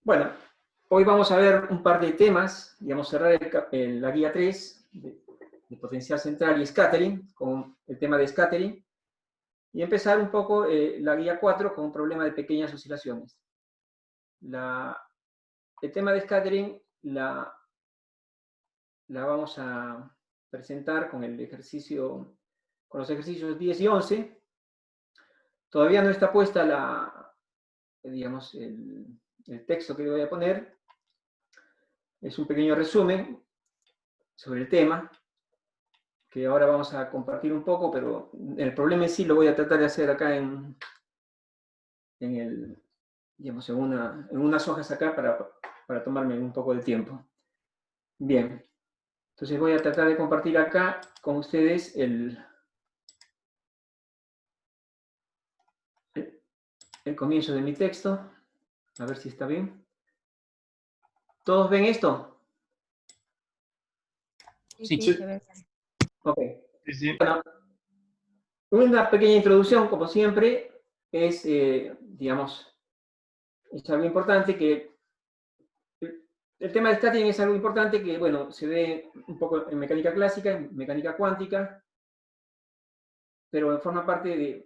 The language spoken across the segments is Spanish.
Bueno, hoy vamos a ver un par de temas, digamos, cerrar la guía 3 de potencial central y scattering, con el tema de scattering, y empezar un poco la guía 4 con un problema de pequeñas oscilaciones. El tema de scattering la vamos a presentar con el ejercicio, con los ejercicios 10 y 11. Todavía no está puesta digamos, el texto que voy a poner. Es un pequeño resumen sobre el tema, que ahora vamos a compartir un poco, pero el problema en sí lo voy a tratar de hacer acá digamos, en unas hojas acá para tomarme un poco de tiempo. Bien, entonces voy a tratar de compartir acá con ustedes el comienzo de mi texto, a ver si está bien. ¿Todos ven esto? Sí, Sí. se ve. Ok. Sí, sí. Bueno, una pequeña introducción, como siempre, es, digamos, es algo importante que el tema del scattering es algo importante que, bueno, se ve un poco en mecánica clásica, en mecánica cuántica, pero forma parte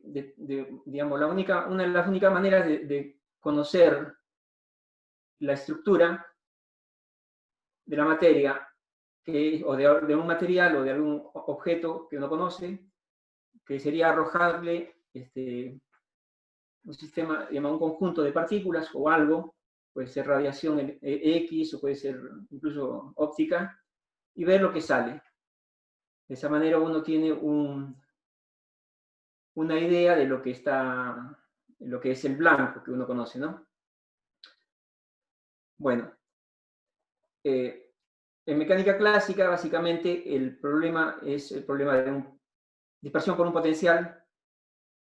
digamos, una de las únicas maneras de conocer la estructura de la materia, o de un material o de algún objeto que uno conoce, que sería arrojarle un sistema, digamos, un conjunto de partículas o algo, puede ser radiación X o puede ser incluso óptica, y ver lo que sale. De esa manera uno tiene una idea de lo que es el blanco que uno conoce, ¿no? Bueno, en mecánica clásica, básicamente, el problema es el problema de dispersión por un potencial,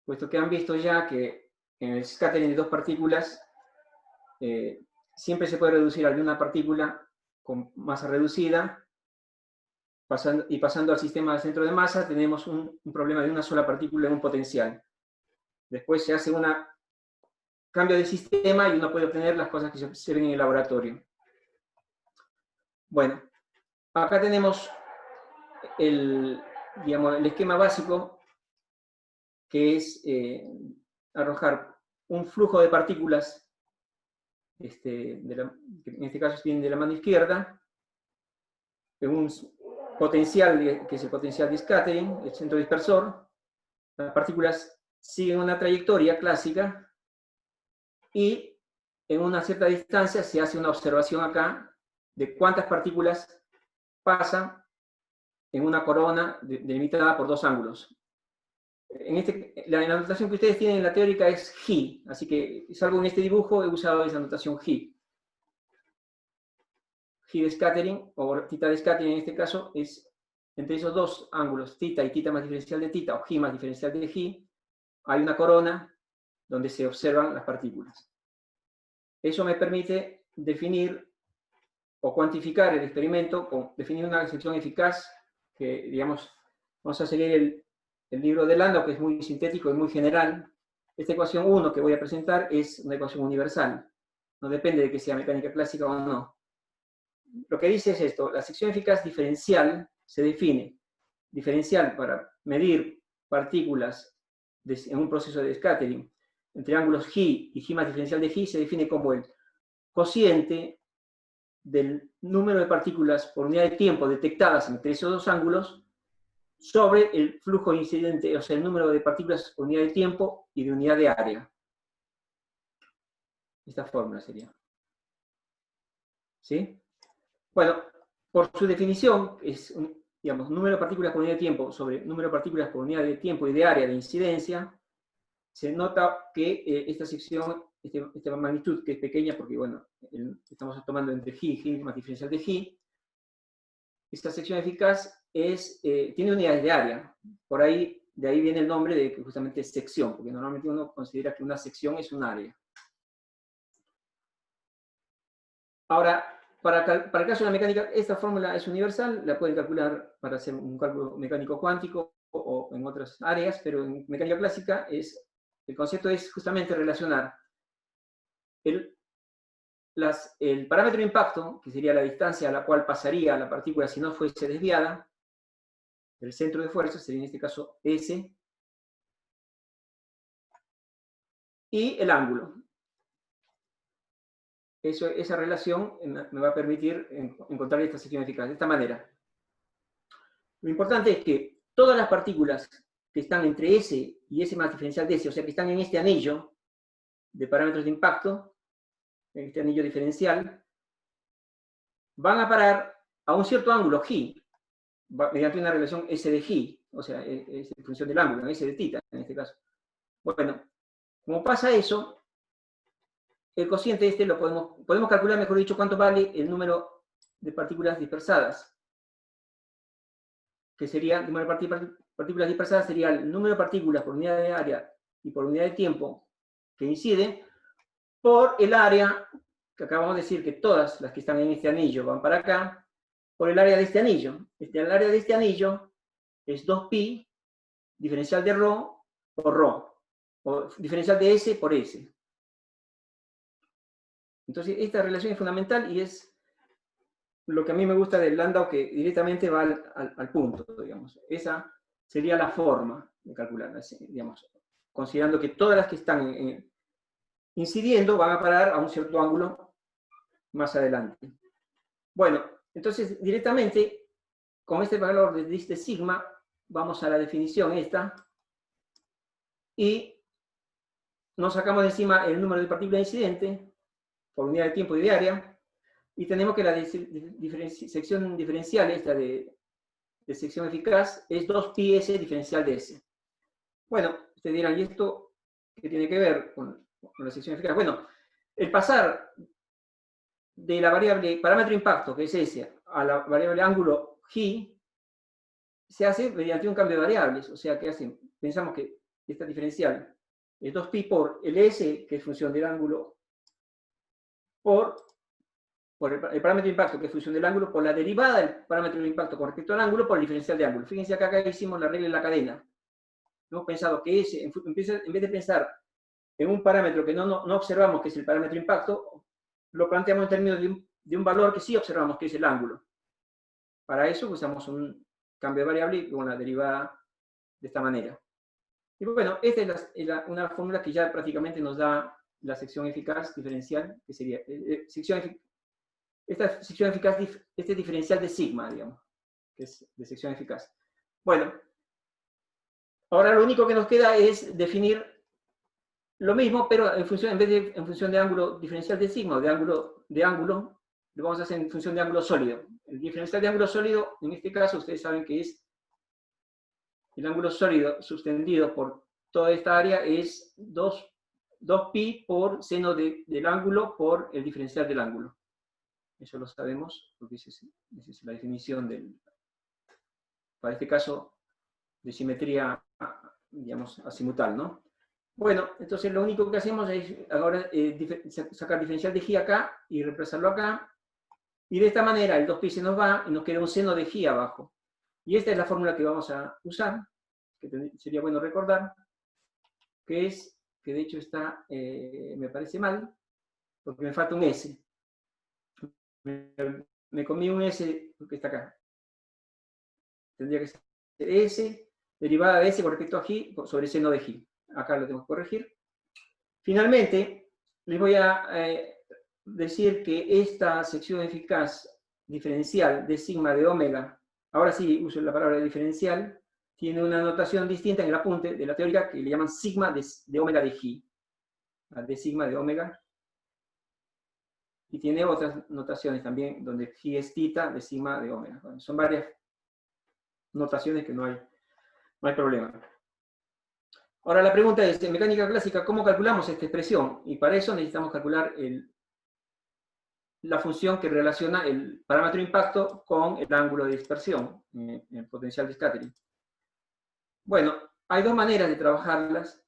puesto que han visto ya que en el scattering de dos partículas siempre se puede reducir a una partícula con masa reducida, pasando al sistema de centro de masa, tenemos un problema de una sola partícula en un potencial. Después se hace un cambio de sistema y uno puede obtener las cosas que se ven en el laboratorio. Bueno, acá tenemos digamos, el esquema básico, que es arrojar un flujo de partículas, que en este caso vienen de la mano izquierda, en un potencial, que es el potencial de scattering, el centro dispersor. Las partículas siguen una trayectoria clásica y en una cierta distancia se hace una observación acá de cuántas partículas pasan en una corona delimitada por dos ángulos. La notación que ustedes tienen en la teórica es G, así que salvo en este dibujo he usado esa notación G. G de scattering, o θ de scattering en este caso, es entre esos dos ángulos, θ y θ más diferencial de θ, o G más diferencial de G, hay una corona donde se observan las partículas. Eso me permite definir o cuantificar el experimento, definir una sección eficaz, que, digamos, vamos a seguir el libro de Landau, que es muy sintético y muy general. Esta ecuación 1 que voy a presentar es una ecuación universal, no depende de que sea mecánica clásica o no. Lo que dice es esto: la sección eficaz diferencial se define, diferencial para medir partículas en un proceso de scattering entre ángulos G y G más diferencial de G, se define como el cociente del número de partículas por unidad de tiempo detectadas entre esos dos ángulos sobre el flujo incidente, o sea, el número de partículas por unidad de tiempo y de unidad de área. Esta fórmula sería. ¿Sí? Bueno, por su definición, es, digamos, número de partículas por unidad de tiempo sobre número de partículas por unidad de tiempo y de área de incidencia. Se nota que esta sección, esta magnitud, que es pequeña porque, bueno, estamos tomando entre G y G más diferencial de G, esta sección eficaz tiene unidades de área. De ahí viene el nombre de que justamente es sección, porque normalmente uno considera que una sección es un área. Ahora, para el caso de la mecánica, esta fórmula es universal, la pueden calcular para hacer un cálculo mecánico cuántico o en otras áreas, pero en mecánica clásica el concepto es justamente relacionar el parámetro de impacto, que sería la distancia a la cual pasaría la partícula si no fuese desviada, el centro de fuerza sería en este caso S, y el ángulo. Esa relación me va a permitir encontrar esta sección eficaz, de esta manera. Lo importante es que todas las partículas que están entre S y S más diferencial de S, o sea, que están en este anillo de parámetros de impacto, en este anillo diferencial, van a parar a un cierto ángulo G, mediante una relación S de G, o sea, es en función del ángulo, S de θ en este caso. Bueno, como pasa eso, el cociente este lo podemos calcular, mejor dicho, cuánto vale el número de partículas dispersadas, que sería, el número de partículas dispersadas sería el número de partículas por unidad de área y por unidad de tiempo que inciden por el área, que acabamos de decir que todas las que están en este anillo van para acá, por el área de este anillo. El área de este anillo es 2pi diferencial de ρ por ρ, o diferencial de S por S. Entonces, esta relación es fundamental y es lo que a mí me gusta del Landau, que directamente va al punto, digamos. Esa sería la forma de calcular, digamos, considerando que todas las que están incidiendo van a parar a un cierto ángulo más adelante. Bueno, entonces directamente, con este valor de este sigma, vamos a la definición esta, y nos sacamos de encima el número de partículas incidentes por unidad de tiempo y de área, y tenemos que la sección diferencial, esta de sección eficaz, es 2pi S diferencial de S. Bueno, ustedes dirán, ¿y esto qué tiene que ver con la sección eficaz? Bueno, el pasar de la variable parámetro impacto, que es S, a la variable ángulo G, se hace mediante un cambio de variables. O sea, que pensamos que esta diferencial es 2pi por el S, que es función del ángulo, por el parámetro de impacto, que es función del ángulo, por la derivada del parámetro de impacto con respecto al ángulo, por el diferencial de ángulo. Fíjense acá hicimos la regla de la cadena. Hemos pensado que S, en vez de pensar en un parámetro que no observamos, que es el parámetro de impacto, lo planteamos en términos de un valor que sí observamos, que es el ángulo. Para eso usamos un cambio de variable con la derivada de esta manera. Y bueno, esta es una fórmula que ya prácticamente nos da la sección eficaz diferencial, que sería esta sección eficaz, este diferencial de sigma, digamos, que es de sección eficaz. Bueno, ahora lo único que nos queda es definir lo mismo, pero en función de ángulo diferencial de sigma o de ángulo, lo vamos a hacer en función de ángulo sólido. El diferencial de ángulo sólido, en este caso, ustedes saben que es el ángulo sólido subtendido por toda esta área es 2pi por seno del ángulo por el diferencial del ángulo. Eso lo sabemos, porque esa es la definición para este caso, de simetría, digamos, azimutal, ¿no? Bueno, entonces lo único que hacemos es ahora sacar diferencial de G acá y reemplazarlo acá, y de esta manera el 2pi se nos va y nos queda un seno de G abajo. Y esta es la fórmula que vamos a usar, que sería bueno recordar, que de hecho está, me parece mal, porque me falta un S. Me comí un S que está acá. Tendría que ser S, derivada de S con respecto a G sobre seno de G. Acá lo tengo que corregir. Finalmente, les voy a decir que esta sección eficaz diferencial de sigma de omega, ahora sí uso la palabra diferencial, tiene una notación distinta en el apunte de la teórica que le llaman sigma de omega de G. De sigma de omega. Y tiene otras notaciones también, donde G es θ de sigma de omega. Bueno, son varias notaciones que no hay problema. Ahora la pregunta es, en mecánica clásica, ¿cómo calculamos esta expresión? Y para eso necesitamos calcular la función que relaciona el parámetro de impacto con el ángulo de dispersión, el potencial de scattering. Bueno, hay dos maneras de trabajarlas.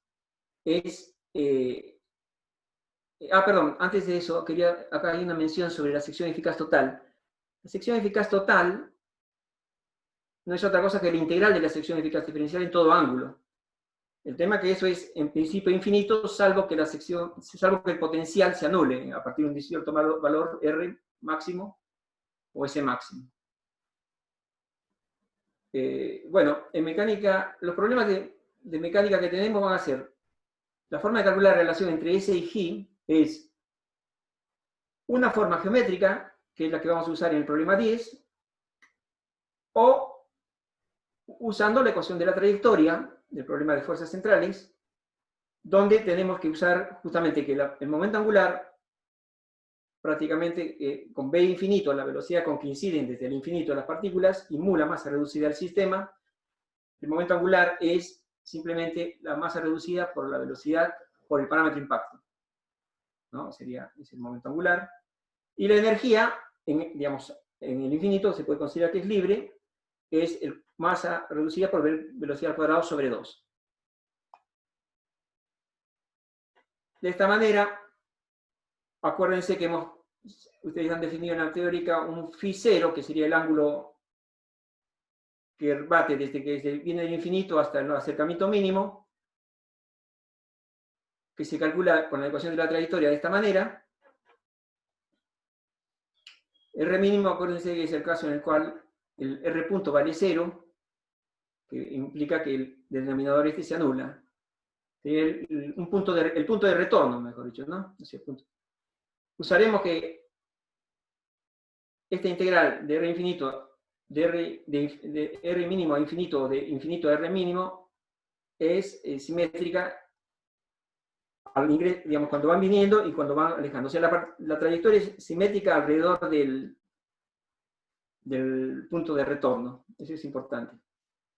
Perdón, antes de eso, acá hay una mención sobre la sección eficaz total. La sección eficaz total no es otra cosa que la integral de la sección eficaz diferencial en todo ángulo. El tema es que eso es en principio infinito, salvo que el potencial se anule a partir de un cierto valor R máximo o S máximo. Bueno, en mecánica, los problemas de mecánica que tenemos van a ser, la forma de calcular la relación entre S y G es una forma geométrica, que es la que vamos a usar en el problema 10, o usando la ecuación de la trayectoria del problema de fuerzas centrales, donde tenemos que usar justamente que el momento angular, prácticamente con B infinito, la velocidad con que inciden desde el infinito las partículas, y mu la masa reducida del sistema. El momento angular es simplemente la masa reducida por la velocidad por el parámetro impacto, ¿no? Es el momento angular. Y la energía, digamos, en el infinito se puede considerar que es libre, es masa reducida por velocidad al cuadrado sobre 2. De esta manera, acuérdense que ustedes han definido en la teórica un φ0, que sería el ángulo que bate desde que viene del infinito hasta el acercamiento mínimo, que se calcula con la ecuación de la trayectoria de esta manera. R mínimo, acuérdense que es el caso en el cual el R punto vale 0, que implica que el denominador este se anula. El punto de retorno, mejor dicho, ¿no? Usaremos que esta integral de R infinito, de R mínimo a infinito, de infinito a R mínimo, es simétrica al ingreso, digamos, cuando van viniendo y cuando van alejando. O sea, la trayectoria es simétrica alrededor del punto de retorno. Eso es importante.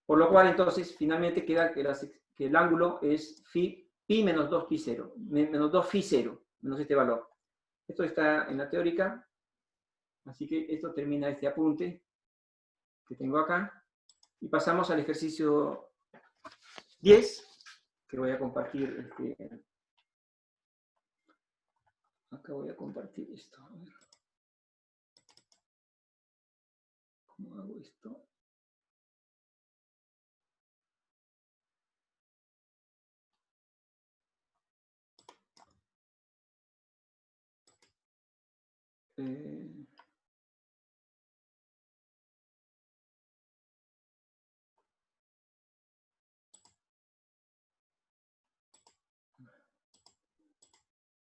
Por lo cual, entonces, finalmente queda que el ángulo es pi menos 2 pi 0, menos 2 phi 0, menos este valor. Esto está en la teórica, así que esto termina este apunte que tengo acá. Y pasamos al ejercicio 10, que voy a compartir. Acá voy a compartir esto. A ver. ¿Cómo hago esto?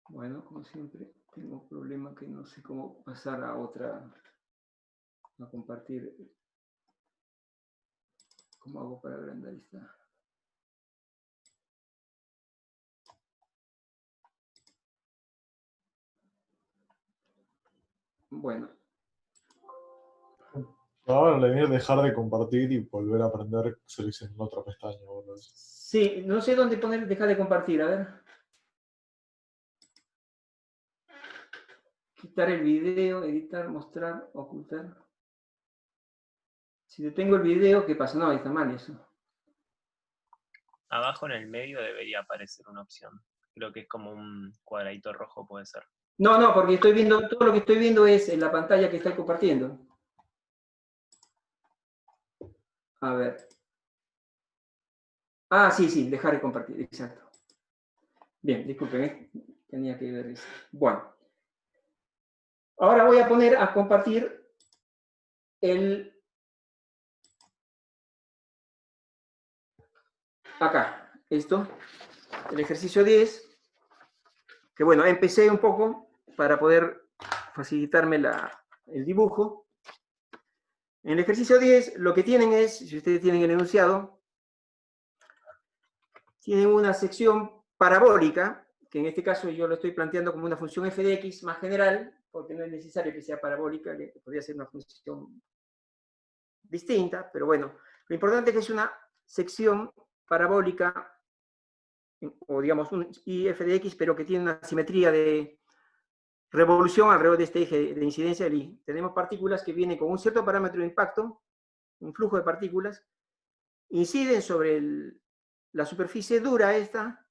Bueno, como siempre, tengo un problema que no sé cómo pasar a compartir. ¿Cómo hago para agrandar esta? Bueno. Ahora le voy a dejar de compartir y volver a aprender seleccionando otra pestaña. Sí, no sé dónde dejar de compartir, a ver. Quitar el video, editar, mostrar, ocultar. Si detengo el video, ¿qué pasa? No, ahí está mal eso. Abajo en el medio debería aparecer una opción. Creo que es como un cuadradito rojo, puede ser. No, porque todo lo que estoy viendo es en la pantalla que estoy compartiendo. A ver. Ah, sí, dejar de compartir, exacto. Bien, disculpen, tenía que ver eso. Bueno. Ahora voy a poner a compartir acá, el ejercicio 10, que bueno, empecé un poco para poder facilitarme el dibujo. En el ejercicio 10, lo que tienen es, si ustedes tienen el enunciado, tienen una sección parabólica, que en este caso yo lo estoy planteando como una función f de x más general, porque no es necesario que sea parabólica, que podría ser una función distinta, pero bueno, lo importante es que es una sección parabólica, o digamos un if de x, pero que tiene una simetría de revolución alrededor de este eje de incidencia del i. Tenemos partículas que vienen con un cierto parámetro de impacto, un flujo de partículas, inciden sobre la superficie dura esta,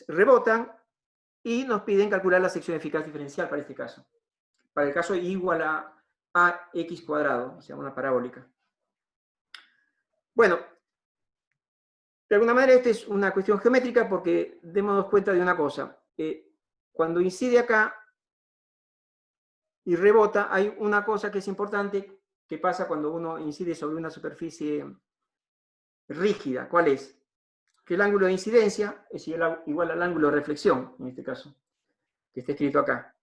rebotan y nos piden calcular la sección eficaz diferencial para este caso. Para el caso igual a ax cuadrado, o sea, una parabólica. Bueno, De alguna manera, esta es una cuestión geométrica porque démonos cuenta de una cosa. Cuando incide acá y rebota, hay una cosa que es importante que pasa cuando uno incide sobre una superficie rígida. ¿Cuál es? Que el ángulo de incidencia es igual al ángulo de reflexión, en este caso, que está escrito acá.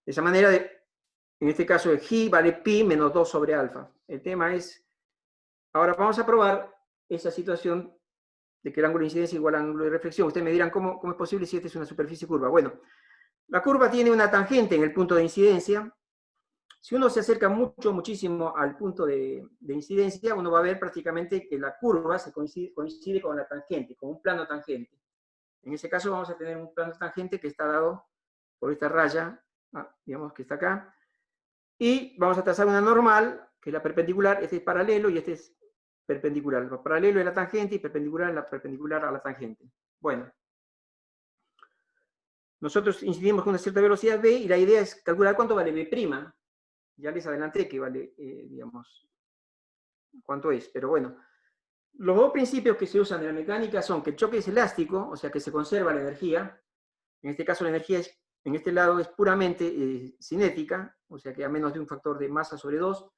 De esa manera, en este caso, el G vale pi menos 2 sobre alfa. El tema es, ahora vamos a probar esa situación de que el ángulo de incidencia es igual al ángulo de reflexión. Ustedes me dirán, ¿cómo es posible si esta es una superficie curva? Bueno, la curva tiene una tangente en el punto de incidencia. Si uno se acerca muchísimo al punto de incidencia, uno va a ver prácticamente que la curva se coincide con la tangente, con un plano tangente. En ese caso vamos a tener un plano tangente que está dado por esta raya, digamos que está acá, y vamos a trazar una normal, que es la perpendicular, este es paralelo y este es perpendicular. Lo paralelo es la tangente y perpendicular es la perpendicular a la tangente. Bueno, nosotros incidimos con una cierta velocidad v y la idea es calcular cuánto vale v'. Ya les adelanté que vale, digamos, cuánto es, pero bueno. Los dos principios que se usan en la mecánica son que el choque es elástico, o sea que se conserva la energía. En este caso la energía en este lado es puramente cinética, o sea que a menos de un factor de masa sobre 2,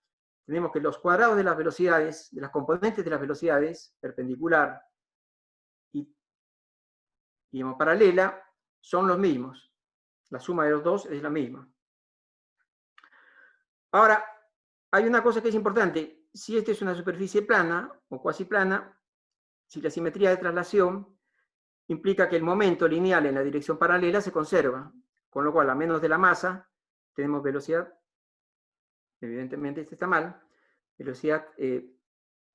tenemos que los cuadrados de las velocidades, de las componentes de las velocidades, perpendicular y, digamos, paralela, son los mismos. La suma de los dos es la misma. Ahora, hay una cosa que es importante. Si esta es una superficie plana o cuasi plana, si la simetría de traslación implica que el momento lineal en la dirección paralela se conserva, con lo cual, a menos de la masa, tenemos velocidad, evidentemente este está mal, velocidad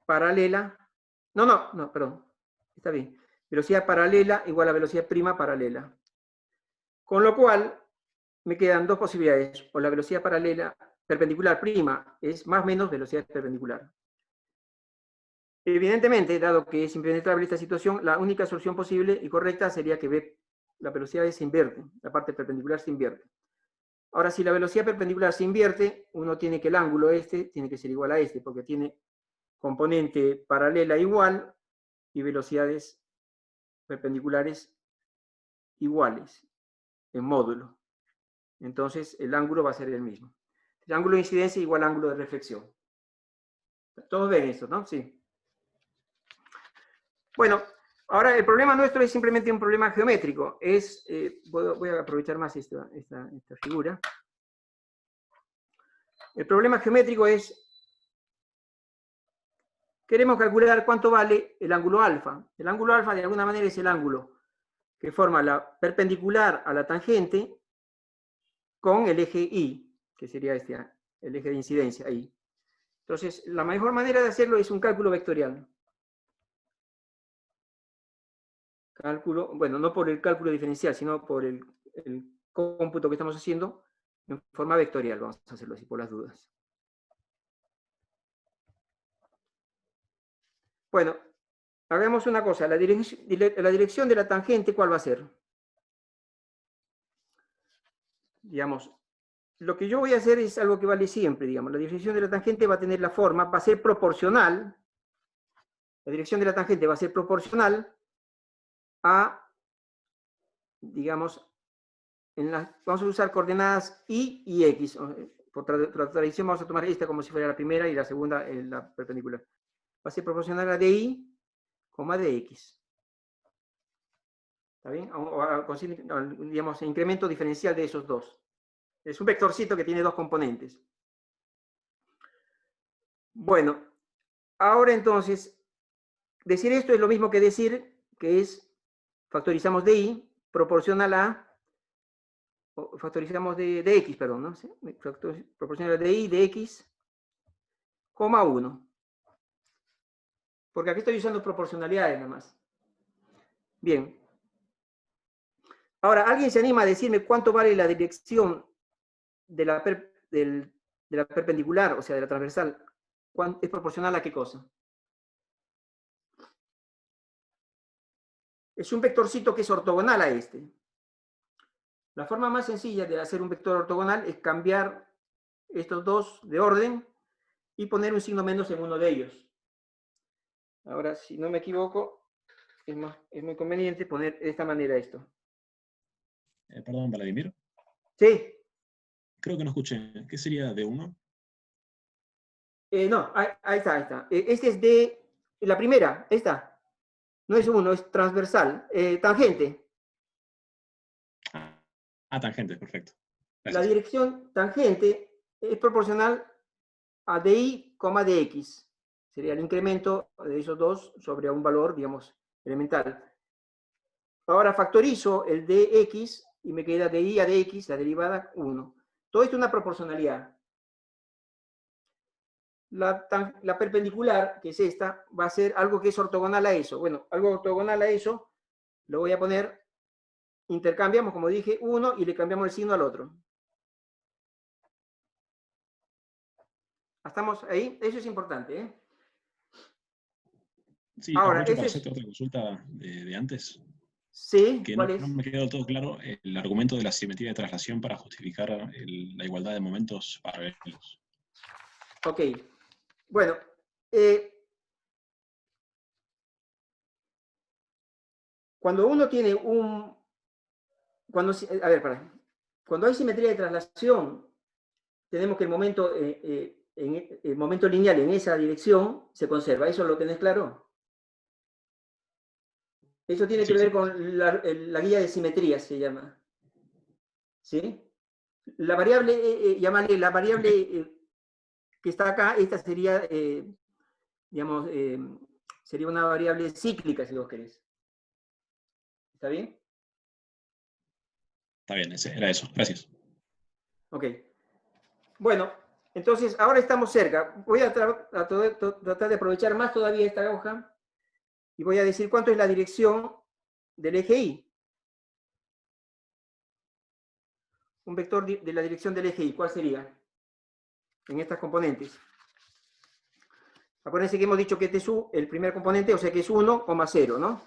paralela, perdón, está bien, velocidad paralela igual a velocidad prima paralela. Con lo cual, me quedan dos posibilidades, o la velocidad paralela perpendicular prima es más o menos velocidad perpendicular. Evidentemente, dado que es impenetrable esta situación, la única solución posible y correcta sería que la velocidad se invierte, la parte perpendicular se invierte. Ahora, si la velocidad perpendicular se invierte, uno tiene que el ángulo este tiene que ser igual a este, porque tiene componente paralela igual y velocidades perpendiculares iguales en módulo. Entonces, el ángulo va a ser el mismo. El ángulo de incidencia igual al ángulo de reflexión. ¿Todos ven esto, no? Sí. Bueno, ahora el problema nuestro es simplemente un problema geométrico. Voy a aprovechar más esta figura. El problema geométrico es, queremos calcular cuánto vale el ángulo alfa. El ángulo alfa de alguna manera es el ángulo que forma la perpendicular a la tangente con el eje Y, que sería el eje de incidencia, Y. Entonces, la mejor manera de hacerlo es un cálculo vectorial. Bueno, no por el cálculo diferencial, sino por el cómputo que estamos haciendo en forma vectorial. Vamos a hacerlo así por las dudas. Bueno, hagamos una cosa. La dirección de la tangente, ¿cuál va a ser? Digamos, lo que yo voy a hacer es algo que vale siempre, digamos. La dirección de la tangente va a tener la forma, va a ser proporcional. La dirección de la tangente va a ser proporcional a, digamos, vamos a usar coordenadas Y y X. Por tradición vamos a tomar esta como si fuera la primera y la segunda la perpendicular. Va a ser proporcional a DY, DX. ¿Está bien? Digamos, incremento diferencial de esos dos. Es un vectorcito que tiene dos componentes. Bueno, ahora entonces, decir esto es lo mismo que decir que es, factorizamos DY proporcional a, factorizamos de X, perdón, ¿no? ¿Sí? Proporcional a DY de X, 1. Porque aquí estoy usando proporcionalidades nada más. Bien. Ahora, ¿alguien se anima a decirme cuánto vale la dirección de la perpendicular, o sea, de la transversal? ¿Es proporcional a qué cosa? Es un vectorcito que es ortogonal a este. La forma más sencilla de hacer un vector ortogonal es cambiar estos dos de orden y poner un signo menos en uno de ellos. Ahora, si no me equivoco, es muy conveniente poner de esta manera esto. Perdón, Vladimir. Sí. Creo que no escuché. ¿Qué sería D1? No, ahí está, ahí está. Este es de la primera, esta. No es uno, es transversal. Tangente. Tangente, perfecto. La Gracias. dirección tangente es proporcional a DI, DX. Sería el incremento de esos dos sobre un valor, digamos, elemental. Ahora factorizo el dx y me queda DI a DX, la derivada 1. Todo esto es una proporcionalidad. La perpendicular, que es esta, va a ser algo que es ortogonal a eso. Bueno, algo ortogonal a eso, lo voy a poner, intercambiamos, como dije, uno y le cambiamos el signo al otro. ¿Estamos ahí? Eso es importante, ¿eh? Sí, Ahora, aprovecho eso para es... hacerte otra consulta de antes. Sí, Que ¿cuál no, es? no me quedó todo claro el argumento de la simetría de traslación para justificar la igualdad de momentos paralelos. Ok. Bueno, cuando uno tiene un... a ver, cuando hay simetría de traslación, tenemos que el momento lineal en esa dirección se conserva. ¿Eso lo tenés claro? Eso tiene que Sí, ver sí. con la guía de simetría, se llama. ¿Sí? La variable, llámale la variable que está acá, esta sería, digamos, sería una variable cíclica, si vos querés. ¿Está bien? Está bien, era eso. Gracias. Ok. Bueno, entonces ahora estamos cerca. Voy a tratar de aprovechar más todavía esta hoja y voy a decir cuánto es la dirección del eje Y. Un vector de la dirección del eje Y, ¿cuál sería? En estas componentes. Acuérdense que hemos dicho que este es el primer componente, o sea que es 1, 0, ¿no?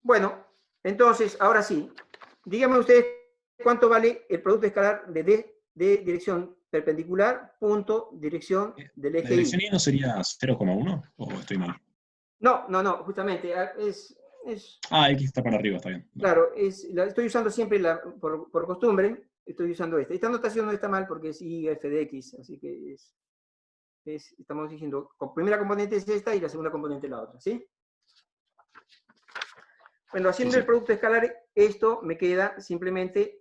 Bueno, entonces, ahora sí. Díganme ustedes cuánto vale el producto escalar de dirección perpendicular, punto, dirección del ¿La eje dirección Y. Y no sería 0,1 o estoy mal? No, justamente, X está para arriba, está bien. claro, la estoy usando siempre por costumbre, estoy usando esta. Esta notación no está mal porque es I, F de X, así que estamos diciendo, la primera componente es esta y la segunda componente es la otra, ¿sí? Bueno, haciendo Sí. el producto escalar, esto me queda simplemente,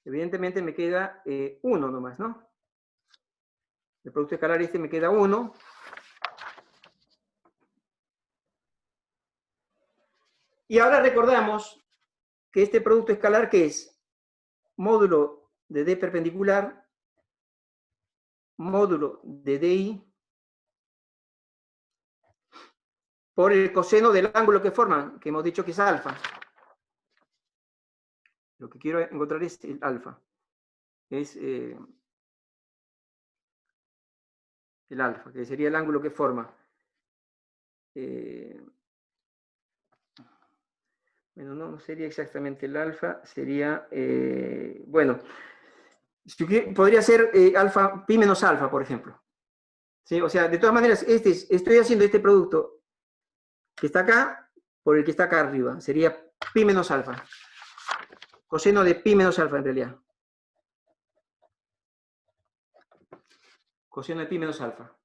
evidentemente me queda 1 nomás, ¿no? El producto escalar este me queda 1. Y ahora recordamos que este producto escalar, ¿qué es? Módulo de D perpendicular, módulo de DI, por el coseno del ángulo que forman, que hemos dicho que es alfa. Lo que quiero encontrar es el alfa. Es el alfa, que sería el ángulo que forma. Bueno, no sería exactamente el alfa, sería, bueno, podría ser alfa, pi menos alfa, por ejemplo. ¿Sí? O sea, de todas maneras, estoy haciendo este producto que está acá por el que está acá arriba. Sería pi menos alfa. Coseno de pi menos alfa, en realidad. Coseno de pi menos alfa.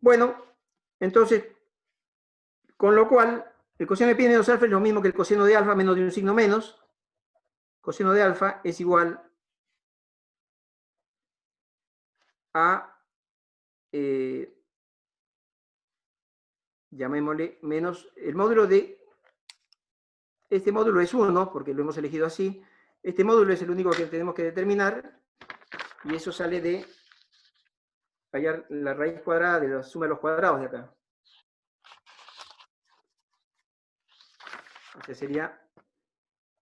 Bueno, entonces, con lo cual, el coseno de pi menos alfa es lo mismo que el coseno de alfa menos de un signo menos. Coseno de alfa es igual a, llamémosle, menos el módulo de, este módulo es 1, porque lo hemos elegido así. Este módulo es el único que tenemos que determinar, y eso sale de hallar la raíz cuadrada de la suma de los cuadrados de acá. O sea, sería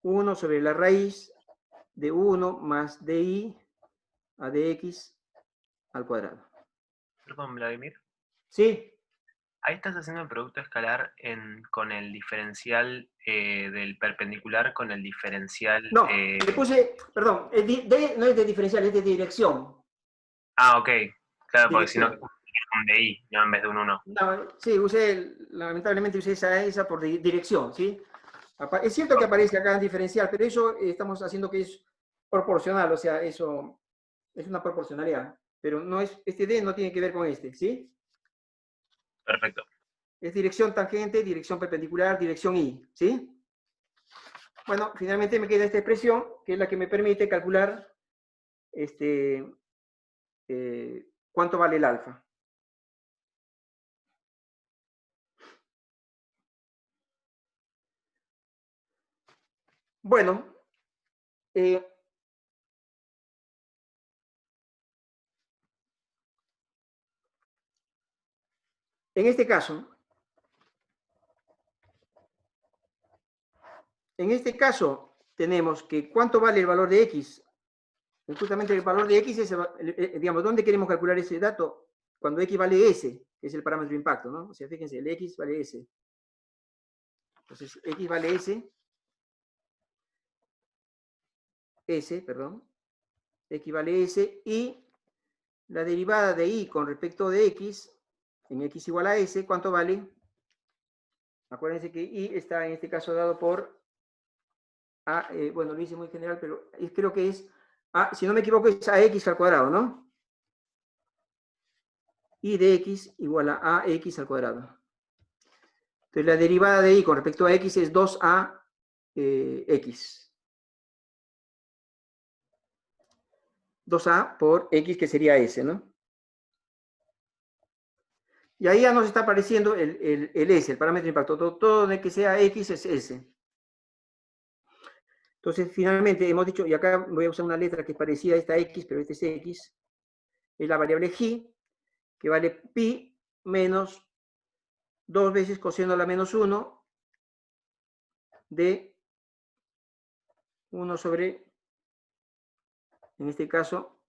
1 sobre la raíz de 1 más DI a DX al cuadrado. Perdón, Vladimir. ¿Sí? Ahí estás haciendo el producto escalar con el diferencial del perpendicular con el diferencial... No, le puse, perdón, no es de diferencial, es de dirección. Ah, ok. Claro, porque si no, Dirección. un DI, no en vez de un 1. No, sí, lamentablemente usé esa por dirección, ¿sí? Es cierto que aparece acá en diferencial, pero eso estamos haciendo que es proporcional, o sea, eso es una proporcionalidad, pero no es, este D no tiene que ver con este, ¿sí? Perfecto. Es dirección tangente, dirección perpendicular, dirección I, ¿sí? Bueno, finalmente me queda esta expresión, que es la que me permite calcular cuánto vale el alfa. Bueno, en este caso, tenemos que cuánto vale el valor de X. Justamente el valor de X es, digamos, ¿dónde queremos calcular ese dato? Cuando X vale S, que es el parámetro de impacto, ¿no? O sea, fíjense, el X vale S. Entonces, X vale X vale S, y la derivada de Y con respecto de X, en X igual a S, ¿cuánto vale? Acuérdense que Y está en este caso dado por A, bueno, lo hice muy general, pero creo que es, si no me equivoco, es AX al cuadrado, ¿no? Y de X igual a AX al cuadrado. Entonces la derivada de Y con respecto a X es 2AX. 2A por X, que sería S, ¿no? Y ahí ya nos está apareciendo el S, el parámetro de impacto. Todo de que sea X es S. Entonces, finalmente hemos dicho, y acá voy a usar una letra que es parecida a esta X, pero este es X, es la variable G, que vale pi menos 2 veces coseno a la menos 1 de 1 sobre, en este caso,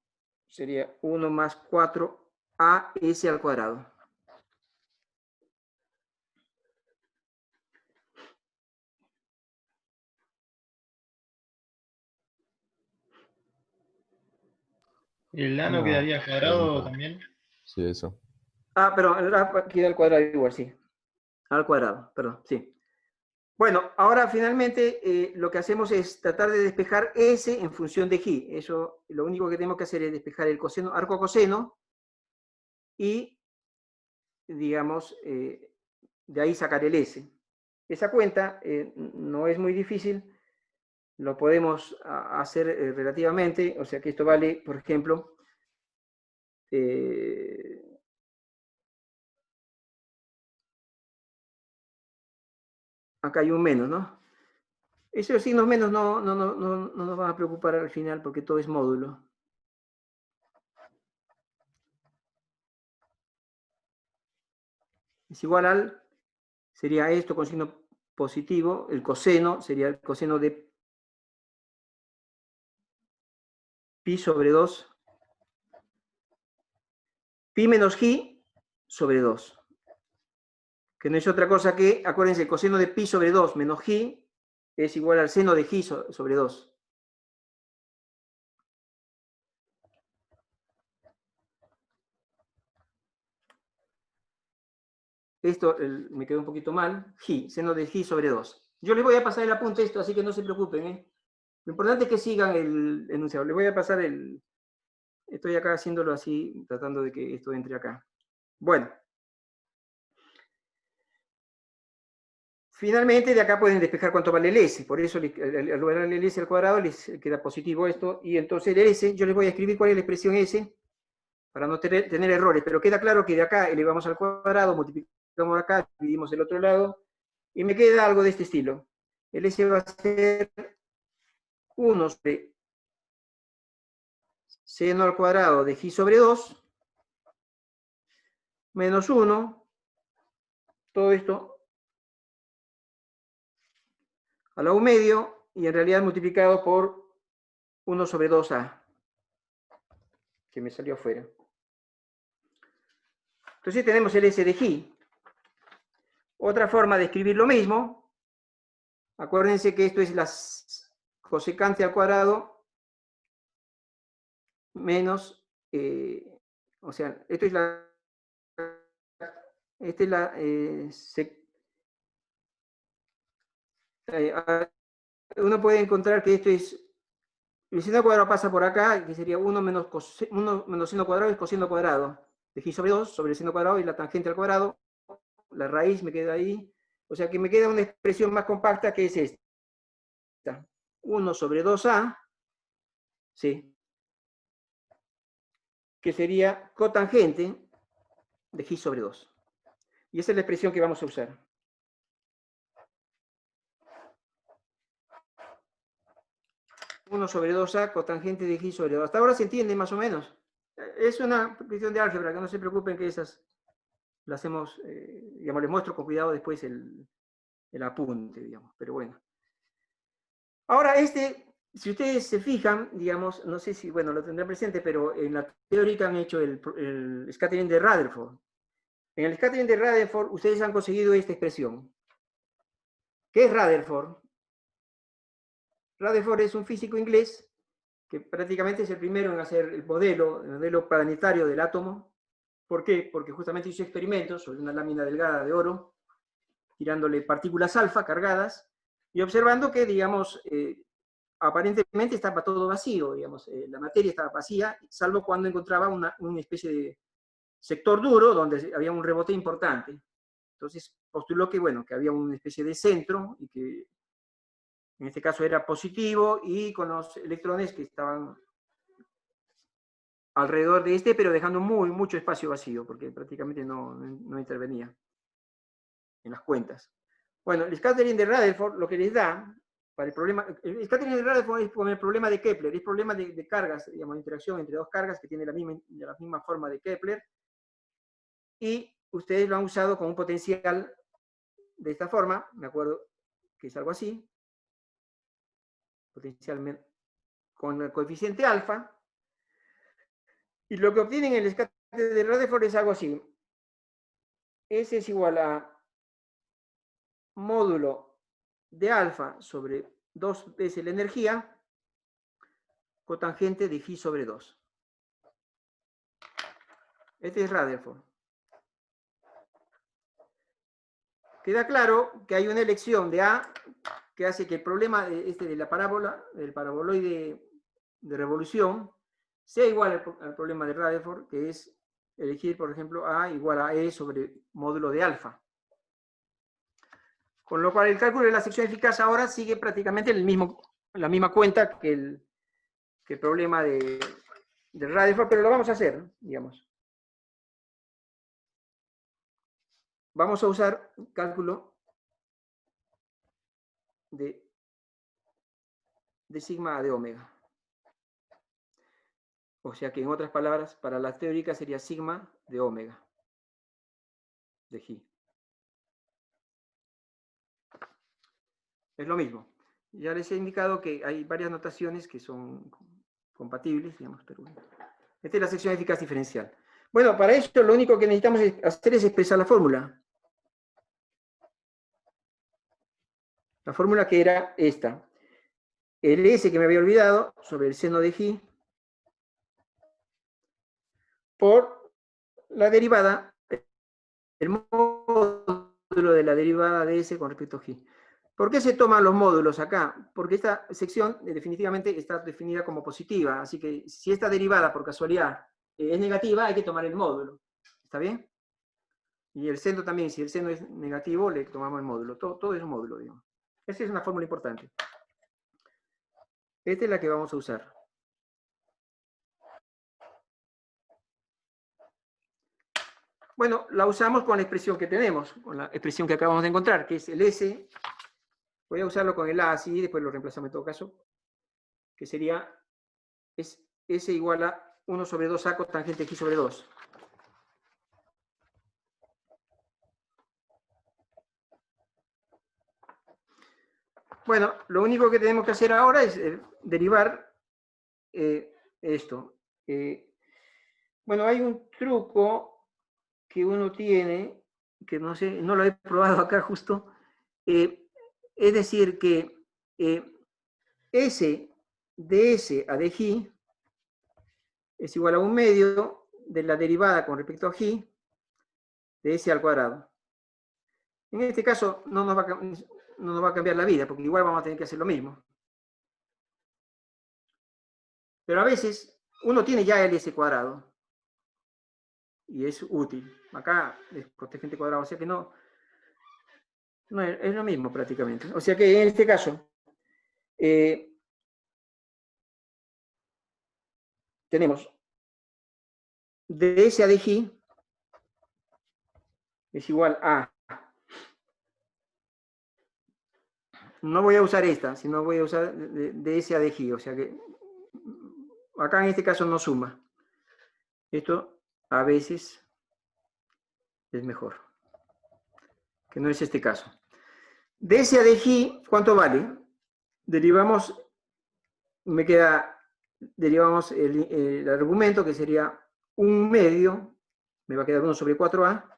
sería 1 más 4AS al cuadrado. ¿El A no quedaría cuadrado también? Sí, eso. Pero queda al cuadrado igual, sí. Al cuadrado, perdón, sí. Bueno, ahora finalmente lo que hacemos es tratar de despejar S en función de G. Eso, lo único que tenemos que hacer es despejar el coseno, arco coseno, y, digamos, de ahí sacar el S. Esa cuenta no es muy difícil, lo podemos hacer relativamente, o sea que esto vale, por ejemplo, acá hay un menos, ¿no? Esos signos menos no nos van a preocupar al final porque todo es módulo. Es igual al, sería esto con signo positivo, el coseno sería el coseno de pi sobre 2, pi menos g sobre 2, que no es otra cosa que, acuérdense, el coseno de pi sobre 2 menos g es igual al seno de g sobre 2. Esto me quedó un poquito mal, g, seno de g sobre 2. Yo les voy a pasar el apunte esto, así que no se preocupen, ¿eh? Lo importante es que sigan el enunciado. Les voy a pasar estoy acá haciéndolo así, tratando de que esto entre acá. Bueno. Finalmente, de acá pueden despejar cuánto vale el S. Por eso, al lugar del S al cuadrado, les queda positivo esto. Y entonces el S, yo les voy a escribir cuál es la expresión S, para no tener errores. Pero queda claro que de acá elevamos al cuadrado, multiplicamos acá, dividimos el otro lado, y me queda algo de este estilo. El S va a ser 1 sobre seno al cuadrado de G sobre 2, menos 1, todo esto a la 1 medio, y en realidad multiplicado por 1 sobre 2A, que me salió afuera. Entonces tenemos el S de G. Otra forma de escribir lo mismo, acuérdense que esto es la cosecante al cuadrado menos, o sea, esto es la, esta es la, uno puede encontrar que esto es, el seno cuadrado pasa por acá, que sería 1 menos seno cuadrado es coseno cuadrado de g sobre 2 sobre el seno cuadrado y la tangente al cuadrado, la raíz me queda ahí, o sea que me queda una expresión más compacta que es esta, 1 sobre 2a, ¿sí? Que sería cotangente de g sobre 2. Y esa es la expresión que vamos a usar. Uno sobre 2a cotangente de g sobre 2. Hasta ahora se entiende más o menos. Es una cuestión de álgebra, que no se preocupen que esas las hacemos, digamos, les muestro con cuidado después el apunte, digamos, pero bueno. Ahora, si ustedes se fijan, digamos, no sé si, bueno, lo tendrán presente, pero en la teórica han hecho el scattering de Rutherford. En el scattering de Rutherford, ustedes han conseguido esta expresión. ¿Qué es Rutherford? Rutherford es un físico inglés que prácticamente es el primero en hacer el modelo planetario del átomo. ¿Por qué? Porque justamente hizo experimentos sobre una lámina delgada de oro, tirándole partículas alfa cargadas, y observando que, digamos, aparentemente estaba todo vacío, digamos, la materia estaba vacía, salvo cuando encontraba una especie de sector duro donde había un rebote importante. Entonces postuló que, bueno, que había una especie de centro, y que en este caso era positivo, y con los electrones que estaban alrededor de este, pero dejando mucho espacio vacío, porque prácticamente no intervenía en las cuentas. Bueno, el scattering de Rutherford lo que les da, para el problema, el scattering de Rutherford es como el problema de Kepler, es problema de cargas, digamos, de interacción entre dos cargas que tienen la misma forma de Kepler, y ustedes lo han usado con un potencial de esta forma, me acuerdo que es algo así, potencialmente con el coeficiente alfa, y lo que obtienen en el scattering de Rutherford es algo así. S es igual a módulo de alfa sobre 2 veces la energía, cotangente de G sobre 2. Este es Rutherford. Queda claro que hay una elección de A que hace que el problema de la parábola, del paraboloide de revolución, sea igual al problema de Rutherford, que es elegir, por ejemplo, A igual a E sobre módulo de alfa. Con lo cual el cálculo de la sección eficaz ahora sigue prácticamente la misma cuenta que el problema de Rutherford, pero lo vamos a hacer, digamos. Vamos a usar cálculo de sigma de omega. O sea que, en otras palabras, para la teórica sería sigma de omega de G. Es lo mismo. Ya les he indicado que hay varias notaciones que son compatibles, digamos, pero bueno. Esta es la sección eficaz diferencial. Bueno, para esto lo único que necesitamos hacer es expresar la fórmula. La fórmula que era esta. El S que me había olvidado sobre el seno de G por la derivada, el módulo de la derivada de S con respecto a G. ¿Por qué se toman los módulos acá? Porque esta sección definitivamente está definida como positiva, así que si esta derivada por casualidad es negativa, hay que tomar el módulo. ¿Está bien? Y el seno también, si el seno es negativo, le tomamos el módulo. Todo es un módulo, digamos. Esta es una fórmula importante. Esta es la que vamos a usar. Bueno, la usamos con la expresión que tenemos, con la expresión que acabamos de encontrar, que es el S. Voy a usarlo con el A así, después lo reemplazamos en todo caso, que sería S igual a 1 sobre 2A cotangente G sobre 2. Bueno, lo único que tenemos que hacer ahora es derivar esto. Bueno, hay un truco que uno tiene que no sé, no lo he probado acá justo. Es decir, que S de S a de J es igual a 1/2 de la derivada con respecto a J de S al cuadrado. En este caso no nos va a cambiar la vida, porque igual vamos a tener que hacer lo mismo. Pero a veces uno tiene ya el S cuadrado y es útil. Acá es cotangente cuadrado, o sea que no es lo mismo prácticamente. O sea que en este caso tenemos de S a de J es igual a, no voy a usar esta, sino voy a usar de S a de J, o sea que acá en este caso no suma. Esto a veces es mejor, que no es este caso. De S a de J, ¿cuánto vale? Derivamos el argumento, que sería 1/2, me va a quedar 1 sobre 4a.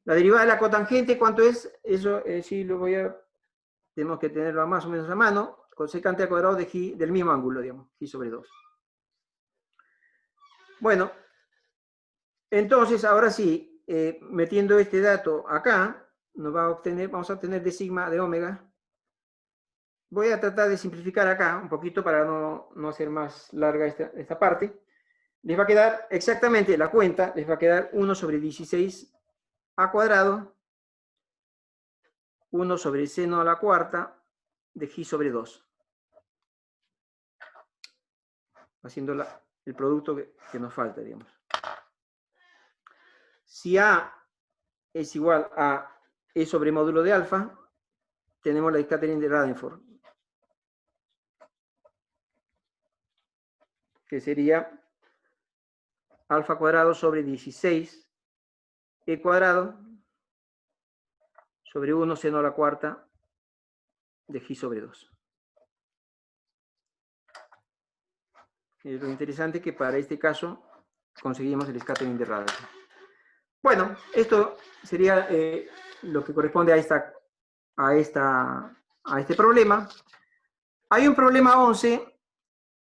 La derivada de la cotangente, ¿cuánto es? Eso sí tenemos que tenerlo más o menos a mano, cosecante al cuadrado de J, del mismo ángulo, digamos, J sobre 2. Bueno, entonces, ahora sí, metiendo este dato acá, vamos a obtener de sigma de omega. Voy a tratar de simplificar acá un poquito para no hacer más larga esta parte. Les va a quedar exactamente la cuenta, les va a quedar 1 sobre 16 a cuadrado, 1 sobre seno a la cuarta de J sobre 2. Haciendo el producto que nos falta, digamos. Si A es igual a E sobre módulo de alfa, tenemos la scattering de Rutherford, que sería alfa cuadrado sobre 16 E cuadrado sobre 1 seno a la cuarta de J sobre 2. Es lo interesante que para este caso conseguimos el scattering de Rutherford. Bueno, esto sería lo que corresponde a este problema. Hay un problema 11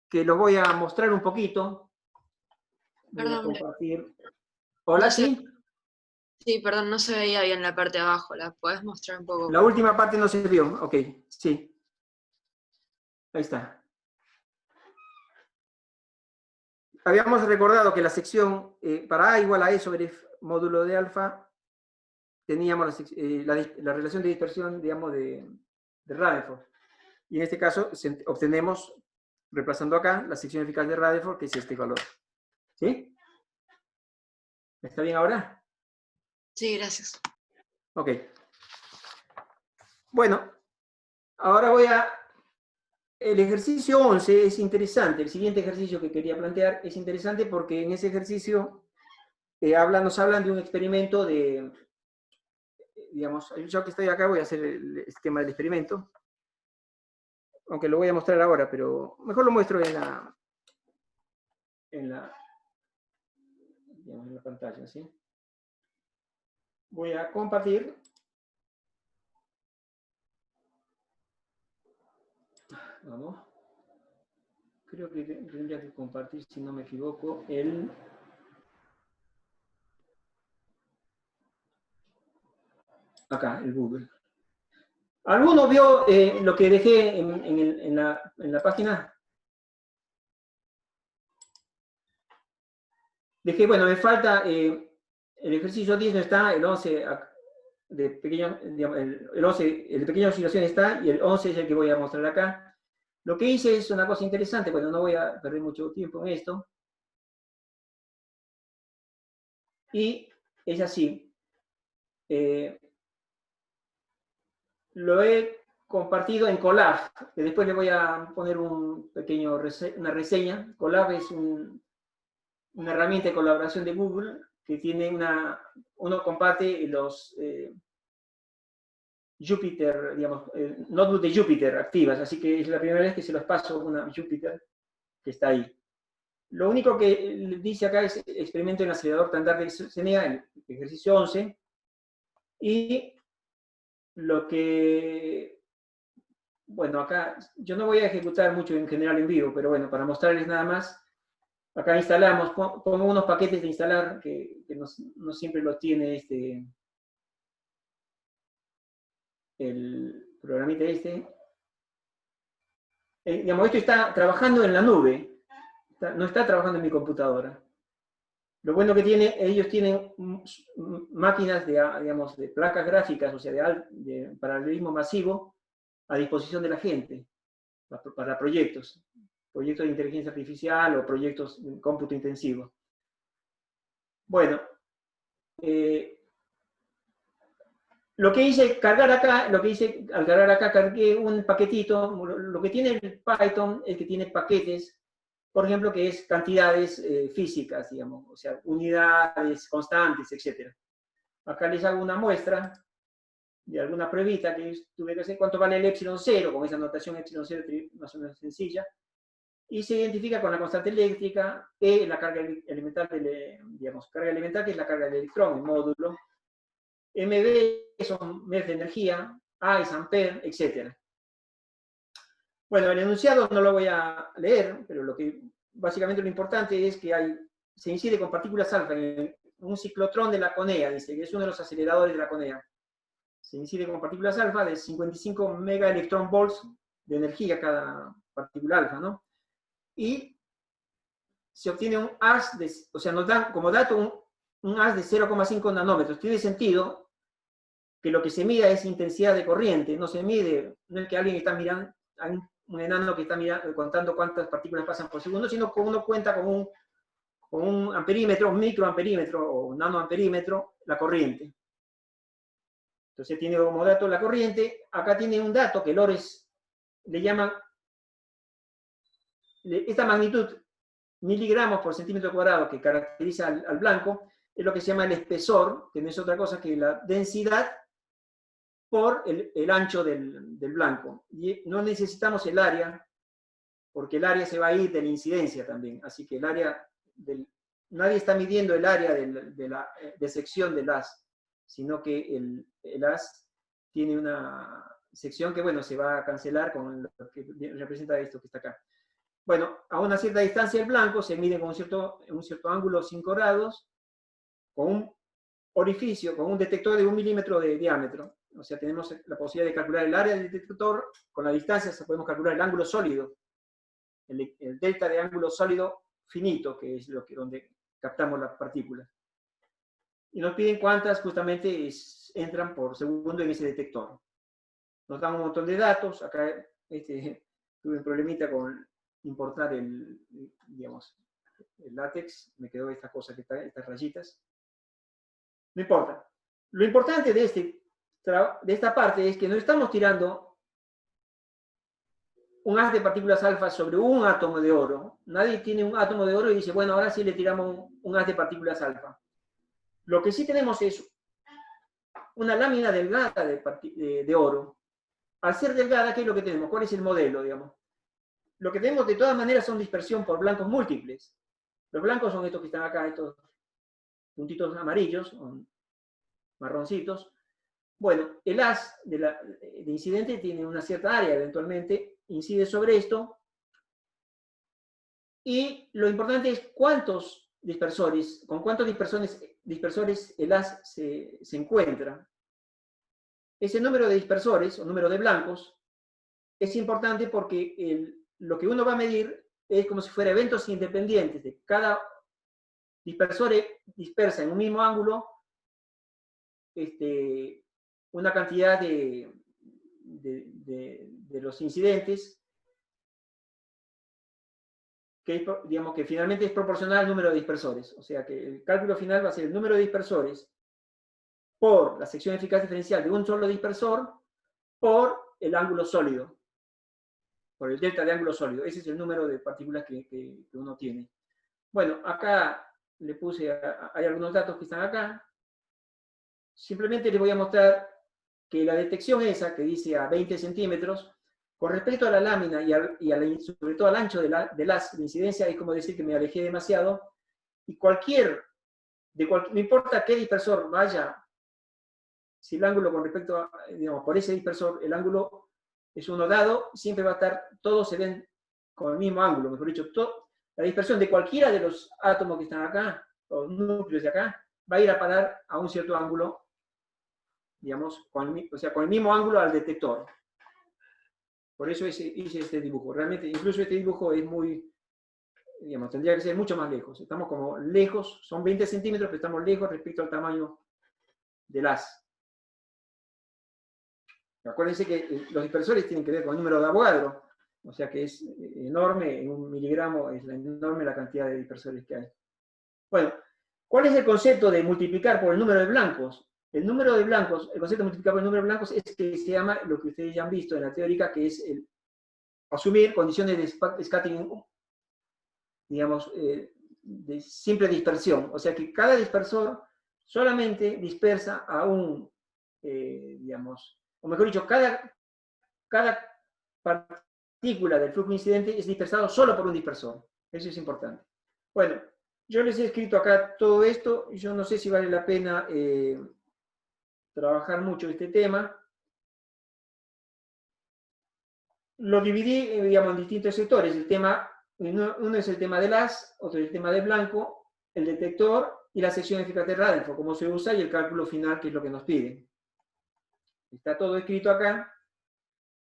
que lo voy a mostrar un poquito. Voy a compartir. Hola, no sé. ¿sí? Sí, perdón, no se veía bien la parte de abajo. ¿La podés mostrar un poco? La última parte no se vio. Ok, sí. Ahí está. Habíamos recordado que la sección para A igual a E sobre módulo de alfa, teníamos la relación de dispersión, digamos, de Rutherford. Y en este caso obtenemos, reemplazando acá, la sección eficaz de Rutherford, que es este valor. ¿Sí? ¿Está bien ahora? Sí, gracias. Ok. Bueno, ahora el ejercicio 11 es interesante. El siguiente ejercicio que quería plantear es interesante porque en ese ejercicio nos hablan de un experimento digamos, yo que estoy acá voy a hacer el esquema del experimento, aunque lo voy a mostrar ahora, pero mejor lo muestro en la pantalla, ¿sí? Voy a compartir. Vamos. Creo que tendría que compartir, si no me equivoco, acá, el Google. ¿Alguno vio lo que dejé en la página? Dejé, bueno, me falta el ejercicio 10 no está, el 11 de pequeña, digamos, el 11, el de pequeña oscilación está, y el 11 es el que voy a mostrar acá. Lo que hice es una cosa interesante, bueno, no voy a perder mucho tiempo en esto. Y es así. Lo he compartido en Colab, que después le voy a poner una reseña. Colab es una herramienta de colaboración de Google que tiene uno comparte los Jupyter, digamos, notebook de Jupyter activas, así que es la primera vez que se los paso una Jupyter que está ahí. Lo único que dice acá es experimento en acelerador estándar de CNA, ejercicio 11. Y lo que, bueno, acá yo no voy a ejecutar mucho en general en vivo, pero bueno, para mostrarles nada más, acá instalamos, pongo unos paquetes de instalar que no siempre los tiene el programita este. Digamos, esto está trabajando en la nube, no está trabajando en mi computadora. Lo bueno que tiene, ellos tienen máquinas digamos, de placas gráficas, o sea, de paralelismo masivo, a disposición de la gente, para proyectos de inteligencia artificial o proyectos de cómputo intensivo. Bueno, lo que hice al cargar acá, cargué un paquetito. Lo que tiene el Python es que tiene paquetes, por ejemplo, que es cantidades físicas, digamos, o sea, unidades, constantes, etc. Acá les hago una muestra de alguna pruebita que tuve que hacer. ¿Cuánto vale el epsilon 0? Con esa notación epsilon 0 más o menos sencilla. Y se identifica con la constante eléctrica, E, la carga elemental, carga elemental, que es la carga del electrón, el módulo. MB son metros de energía, A es ampere, etc. Bueno, el enunciado no lo voy a leer, pero básicamente lo importante es que se incide con partículas alfa en un ciclotrón de Laconea, dice que es uno de los aceleradores de Laconea. Se incide con partículas alfa de 55 megaelectronvolts de energía cada partícula alfa, ¿no? Y se obtiene un haz o sea, nos dan como dato un haz de 0,5 nanómetros. Tiene sentido que lo que se mida es intensidad de corriente, no es que alguien está mirando, hay un enano que está contando cuántas partículas pasan por segundo, sino que uno cuenta con un amperímetro, un microamperímetro o un nanoamperímetro, la corriente. Entonces tiene como dato la corriente. Acá tiene un dato que Lores le llaman, esta magnitud, miligramos por centímetro cuadrado, que caracteriza al blanco, es lo que se llama el espesor, que no es otra cosa que la densidad por el ancho del blanco. Y no necesitamos el área, porque el área se va a ir de la incidencia también. Así que el área nadie está midiendo el área de sección del haz, sino que el haz tiene una sección que, bueno, se va a cancelar con lo que representa esto que está acá. Bueno, a una cierta distancia el blanco se mide con un cierto ángulo 5 grados, con un orificio, con un detector de 1 milímetro de diámetro. O sea, tenemos la posibilidad de calcular el área del detector, con la distancia podemos calcular el ángulo sólido, el delta de ángulo sólido finito, que es donde captamos las partículas. Y nos piden cuántas justamente entran por segundo en ese detector. Nos dan un montón de datos. Acá tuve un problemita con importar el látex, me quedó esta cosa estas rayitas. No importa. Lo importante de esta parte es que no estamos tirando un haz de partículas alfa sobre un átomo de oro. Nadie tiene un átomo de oro y dice, bueno, ahora sí le tiramos un haz de partículas alfa. Lo que sí tenemos es una lámina delgada de oro. Al ser delgada, ¿qué es lo que tenemos? ¿Cuál es el modelo, digamos? Lo que tenemos de todas maneras son dispersión por blancos múltiples. Los blancos son estos que están acá, estos puntitos amarillos, o marroncitos. Bueno, el haz de incidente tiene una cierta área, eventualmente incide sobre esto. Y lo importante es con cuántos dispersores el haz se encuentra. Ese número de dispersores, o número de blancos, es importante porque lo que uno va a medir es como si fuera eventos independientes de cada dispersor dispersa en un mismo ángulo una cantidad de los incidentes que, digamos, que finalmente es proporcional al número de dispersores. O sea que el cálculo final va a ser el número de dispersores por la sección eficaz diferencial de un solo dispersor por el ángulo sólido, por el delta de ángulo sólido. Ese es el número de partículas que uno tiene. Bueno, acá le puse, hay algunos datos que están acá. Simplemente les voy a mostrar que la detección esa, que dice a 20 centímetros, con respecto a la lámina y sobre todo al ancho del haz de incidencia, es como decir que me alejé demasiado, y cualquier no importa qué dispersor vaya, si el ángulo con respecto a, digamos, por ese dispersor, el ángulo es uno dado, siempre va a estar, todos se ven con el mismo ángulo, mejor dicho, la dispersión de cualquiera de los átomos que están acá, o núcleos de acá, va a ir a parar a un cierto ángulo, digamos, con el mismo ángulo al detector. Por eso hice este dibujo. Realmente, incluso este dibujo es muy, digamos, tendría que ser mucho más lejos. Estamos como lejos, son 20 centímetros, pero estamos lejos respecto al tamaño del haz. Acuérdense que los dispersores tienen que ver con el número de Avogadro, o sea que es enorme, en 1 miligramo es enorme la cantidad de dispersores que hay. Bueno, ¿cuál es el concepto de multiplicar por el número de blancos? El número de blancos, el concepto de multiplicar por el número de blancos es que se llama, lo que ustedes ya han visto en la teórica, que es el asumir condiciones de scattering, digamos, de simple dispersión. O sea que cada dispersor solamente dispersa a un, digamos, o mejor dicho, cada partícula del flujo incidente es dispersado solo por un dispersor. Eso es importante. Bueno, yo les he escrito acá todo esto, yo no sé si vale la pena trabajar mucho este tema. Lo dividí, digamos, en distintos sectores. El tema, uno es el tema del haz, otro es el tema del blanco, el detector y la sección eficaz de Rutherford, cómo se usa, y el cálculo final, que es lo que nos piden. Está todo escrito acá.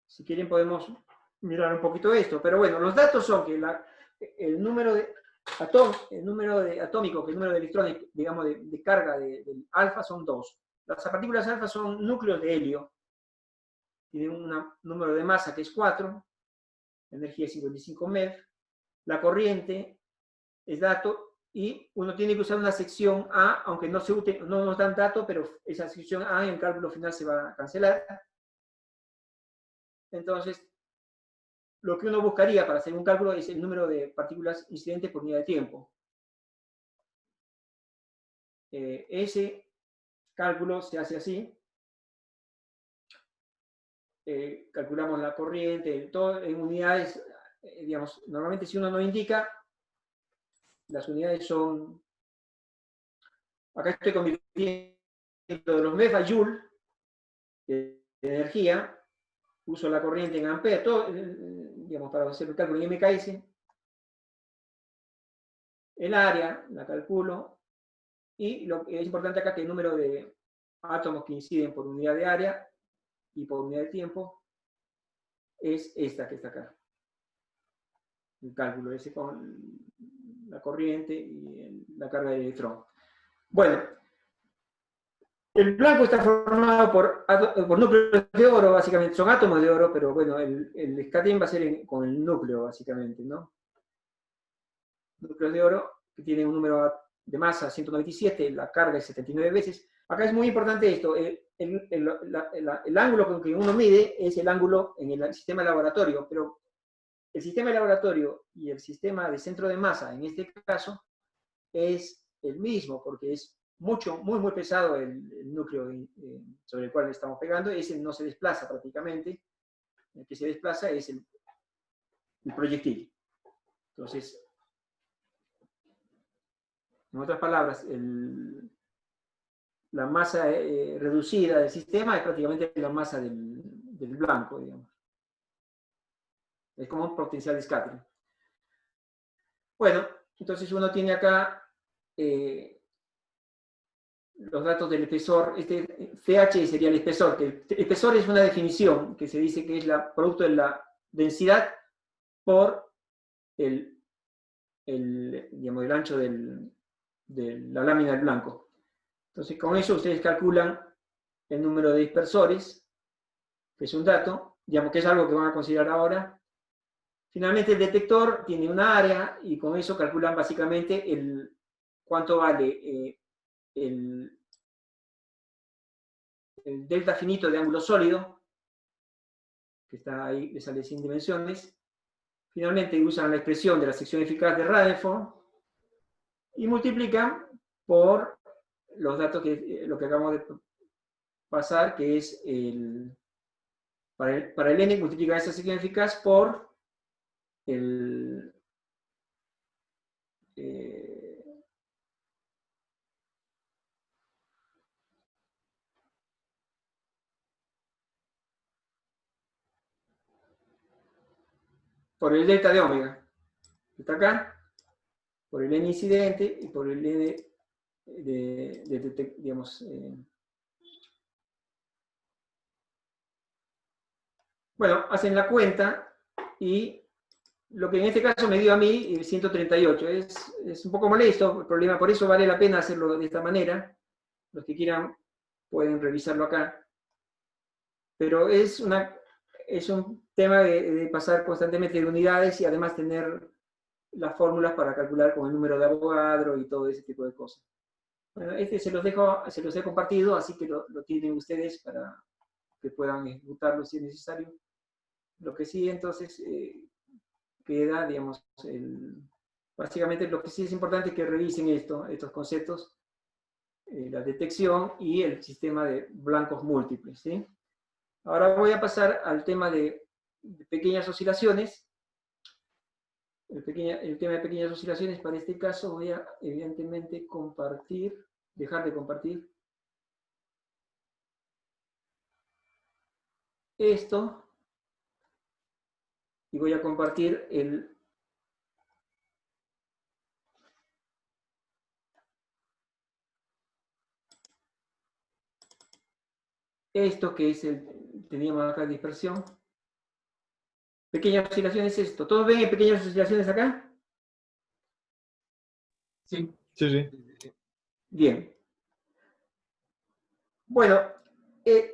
Si quieren podemos mirar un poquito esto. Pero bueno, los datos son que el número atómico, que el número de electrones, digamos, de carga del alfa son 2. Las partículas alfa son núcleos de helio. Tienen un número de masa que es 4, energía 55 MeV. La corriente es dato, y uno tiene que usar una sección A, aunque no nos dan dato, pero esa sección A en el cálculo final se va a cancelar. Entonces, lo que uno buscaría para hacer un cálculo es el número de partículas incidentes por unidad de tiempo. Ese cálculo se hace así. Calculamos la corriente, todo en unidades, digamos, normalmente si uno no indica, las unidades son, acá estoy convirtiendo de los MeV a Joule de energía, uso la corriente en ampere, todo, digamos, para hacer el cálculo en MKS, el área, la calculo, y lo que es importante acá es que el número de átomos que inciden por unidad de área y por unidad de tiempo es esta que está acá. El cálculo ese con la corriente y la carga de electrón. Bueno, el blanco está formado por núcleos de oro, básicamente. Son átomos de oro, pero bueno, el scattering va a ser con el núcleo, básicamente, ¿no? Núcleos de oro que tienen un número de masa 197, la carga es 79 veces. Acá es muy importante esto. El ángulo con que uno mide es el ángulo en el sistema de laboratorio, pero el sistema de laboratorio y el sistema de centro de masa, en este caso, es el mismo, porque es muy pesado el núcleo sobre el cual le estamos pegando. Ese no se desplaza prácticamente. El que se desplaza es el proyectil. Entonces, en otras palabras, la masa reducida del sistema es prácticamente la masa del blanco, digamos. Es como un potencial de scattering. Bueno, entonces uno tiene acá los datos del espesor. Este CH sería el espesor. Que el espesor es una definición que se dice que es el producto de la densidad por digamos, el ancho de la lámina del blanco. Entonces, con eso ustedes calculan el número de dispersores, que es un dato, digamos que es algo que van a considerar ahora. Finalmente, el detector tiene una área, y con eso calculan básicamente cuánto vale el delta finito de ángulo sólido, que está ahí, le sale sin dimensiones. Finalmente, usan la expresión de la sección eficaz de Rutherford y multiplican por los datos lo que acabamos de pasar, que es para el n multiplican esa sección eficaz por por el delta de omega. Está acá, por el n incidente y por el n digamos, bueno, hacen la cuenta y lo que en este caso me dio a mí 138. Es un poco molesto el problema, por eso vale la pena hacerlo de esta manera. Los que quieran pueden revisarlo acá. Pero es un tema de pasar constantemente de unidades y además tener las fórmulas para calcular con el número de Avogadro y todo ese tipo de cosas. Bueno, se los he compartido, así que lo tienen ustedes para que puedan ejecutarlo si es necesario. Lo que sí, entonces, queda, digamos, básicamente lo que sí es importante es que revisen estos conceptos, la detección y el sistema de blancos múltiples, ¿sí? Ahora voy a pasar al tema de pequeñas oscilaciones. El tema de pequeñas oscilaciones, para este caso voy a, evidentemente, dejar de compartir esto, y voy a compartir esto que es teníamos acá dispersión. Pequeñas oscilaciones es esto. ¿Todos ven pequeñas oscilaciones acá? Sí, sí. Bien. Bueno,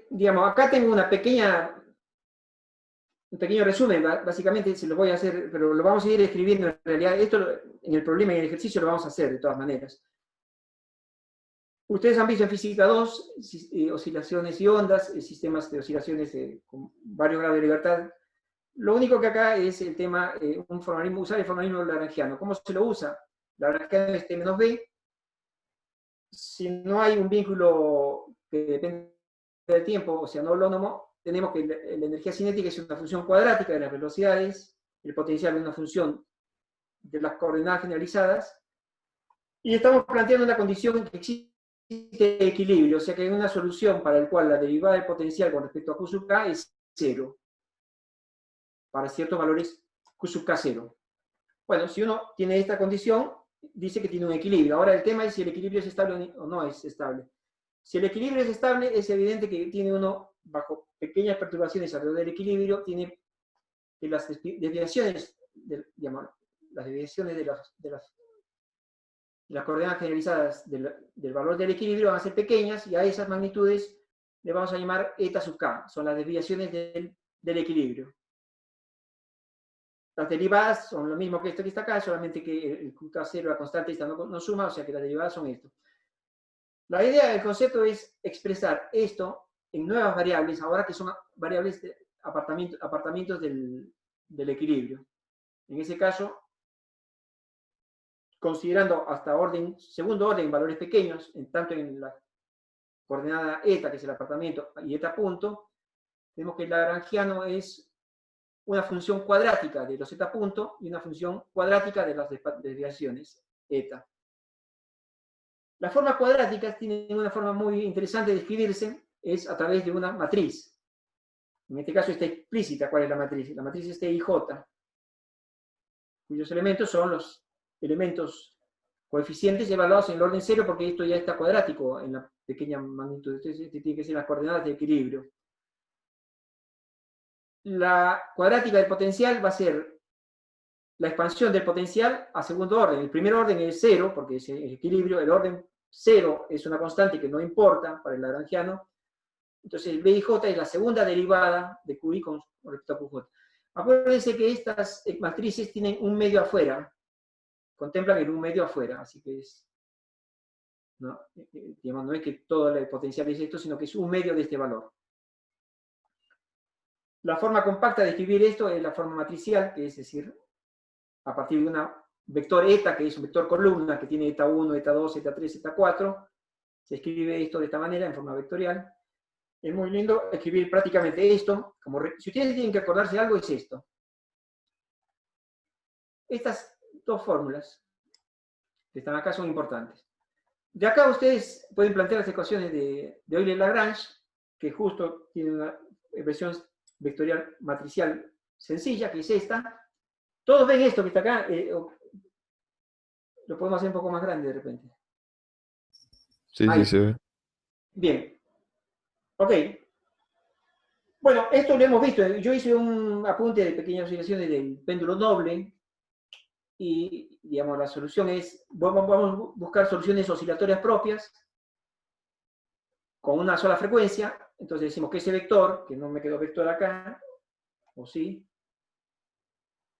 digamos, acá tengo un pequeño resumen, básicamente se lo voy a hacer, pero lo vamos a ir escribiendo en realidad. Esto en el problema y en el ejercicio lo vamos a hacer de todas maneras. Ustedes han visto en física 2 oscilaciones y ondas, sistemas de oscilaciones con varios grados de libertad. Lo único que acá es el tema, usar el formalismo lagrangiano. ¿Cómo se lo usa? Lagrangiano es T menos B. Si no hay un vínculo que depende del tiempo, o sea, no holónomo, tenemos que la energía cinética es una función cuadrática de las velocidades, el potencial es una función de las coordenadas generalizadas, y estamos planteando una condición en que existe equilibrio, o sea que hay una solución para la cual la derivada del potencial con respecto a Q sub K es 0, para ciertos valores Q sub K 0. Bueno, si uno tiene esta condición, dice que tiene un equilibrio. Ahora el tema es si el equilibrio es estable o no es estable. Si el equilibrio es estable, es evidente que tiene uno, bajo pequeñas perturbaciones alrededor del equilibrio, tiene que las desviaciones, digamos, las desviaciones de las coordenadas generalizadas del valor del equilibrio van a ser pequeñas, y a esas magnitudes le vamos a llamar eta sub k, son las desviaciones del equilibrio. Las derivadas son lo mismo que esto que está acá, solamente que el QK0, la constante esta no suma, o sea que las derivadas son esto. La idea del concepto es expresar esto en nuevas variables, ahora que son variables de apartamentos del equilibrio. En ese caso, considerando hasta segundo orden valores pequeños, tanto en la coordenada eta, que es el apartamento, y eta punto, tenemos que el lagrangiano es una función cuadrática de los eta punto y una función cuadrática de las desviaciones eta. Las formas cuadráticas tienen una forma muy interesante de escribirse, es a través de una matriz. En este caso está explícita cuál es la matriz. La matriz es TIJ, cuyos elementos son los elementos coeficientes evaluados en el orden 0, porque esto ya está cuadrático en la pequeña magnitud. Entonces, tiene que ser las coordenadas de equilibrio. La cuadrática del potencial va a ser la expansión del potencial a segundo orden. El primer orden es 0, porque es el equilibrio. El orden 0 es una constante que no importa para el lagrangiano. Entonces el BIJ es la segunda derivada de QI con respecto a QJ. Acuérdense que estas matrices tienen un medio afuera. Contemplan el un medio afuera. Así que digamos, no es que todo el potencial es esto, sino que es un medio de este valor. La forma compacta de escribir esto es la forma matricial, que es decir, a partir de una vector eta, que es un vector columna, que tiene eta 1, eta 2, eta 3, eta 4, se escribe esto de esta manera, en forma vectorial. Es muy lindo escribir prácticamente esto. Si ustedes tienen que acordarse de algo, es esto. Estas dos fórmulas que están acá son importantes. De acá ustedes pueden plantear las ecuaciones de Euler-Lagrange, que justo tienen una expresión vectorial matricial sencilla, que es esta, ¿Todos ven esto que está acá? Lo podemos hacer un poco más grande de repente. Sí, Ahí. sí, se ve. Bien. Ok. Bueno, esto lo hemos visto. Yo hice un apunte de pequeñas oscilaciones del péndulo doble y, digamos, la solución es, vamos a buscar soluciones oscilatorias propias con una sola frecuencia. Entonces decimos que ese vector, que no me quedó vector acá, o sí,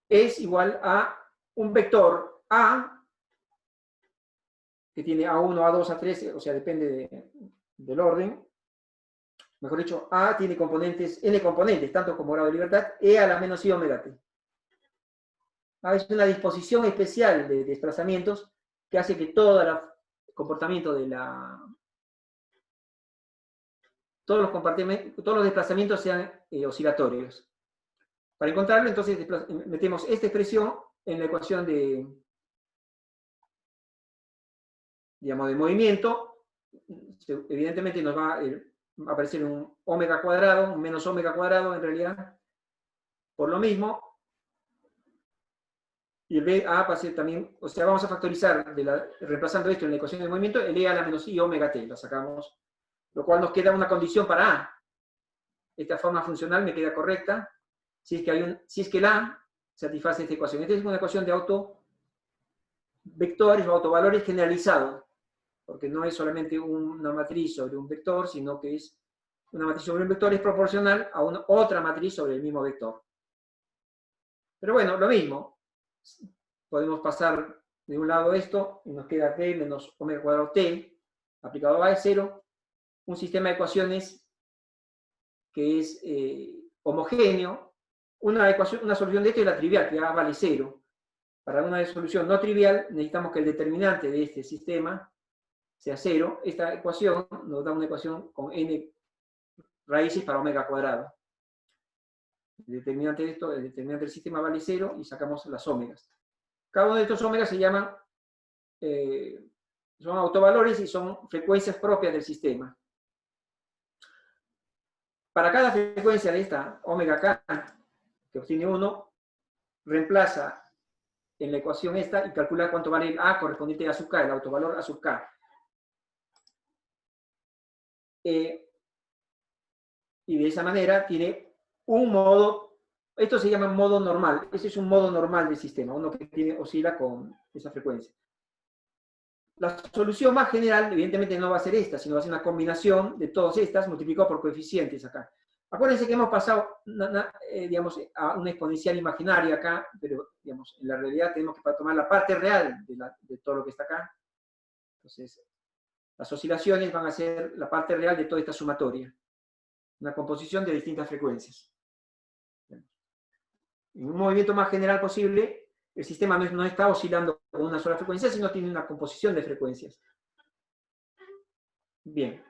es igual a un vector A, que tiene A1, A2, A3, o sea, depende del orden. Mejor dicho, A tiene componentes, N componentes, tanto como grado de libertad, E a la menos I omega t. A es una disposición especial de desplazamientos que hace que todo el comportamiento de todos los desplazamientos sean oscilatorios. Para encontrarlo, entonces, metemos esta expresión en la ecuación digamos, de movimiento. Evidentemente nos va a aparecer un omega cuadrado, un menos omega cuadrado en realidad, por lo mismo. Y el BA va a ser también, o sea, vamos a factorizar, reemplazando esto en la ecuación de movimiento, el E a la menos I omega t, la sacamos, lo cual nos queda una condición para A. Esta forma funcional me queda correcta, si es que el A satisface esta ecuación. Esta es una ecuación de autovectores o autovalores generalizados, porque no es solamente una matriz sobre un vector, sino que es una matriz sobre un vector es proporcional a otra matriz sobre el mismo vector. Pero bueno, lo mismo. Podemos pasar de un lado esto, y nos queda b menos omega cuadrado t, aplicado a es 0, un sistema de ecuaciones que es homogéneo. Una solución de esto es la trivial, que A vale 0. Para una solución no trivial, necesitamos que el determinante de este sistema sea 0. Esta ecuación nos da una ecuación con n raíces para omega cuadrado. El determinante de esto, el determinante del sistema vale 0 y sacamos las omegas. Cada uno de estos omegas se llaman, son autovalores y son frecuencias propias del sistema. Para cada frecuencia de esta omega k, que obtiene 1, reemplaza en la ecuación esta y calcula cuánto vale el A correspondiente a sub k, el autovalor A sub k. Y de esa manera tiene un modo, esto se llama modo normal, ese es un modo normal del sistema, uno que oscila con esa frecuencia. La solución más general, evidentemente, no va a ser esta, sino va a ser una combinación de todas estas multiplicado por coeficientes acá. Acuérdense que hemos pasado, digamos, a una exponencial imaginaria acá, pero, digamos, en la realidad tenemos que tomar la parte real de todo lo que está acá. Entonces, las oscilaciones van a ser la parte real de toda esta sumatoria. Una composición de distintas frecuencias. En un movimiento más general posible, el sistema no está oscilando con una sola frecuencia, sino tiene una composición de frecuencias. Bien.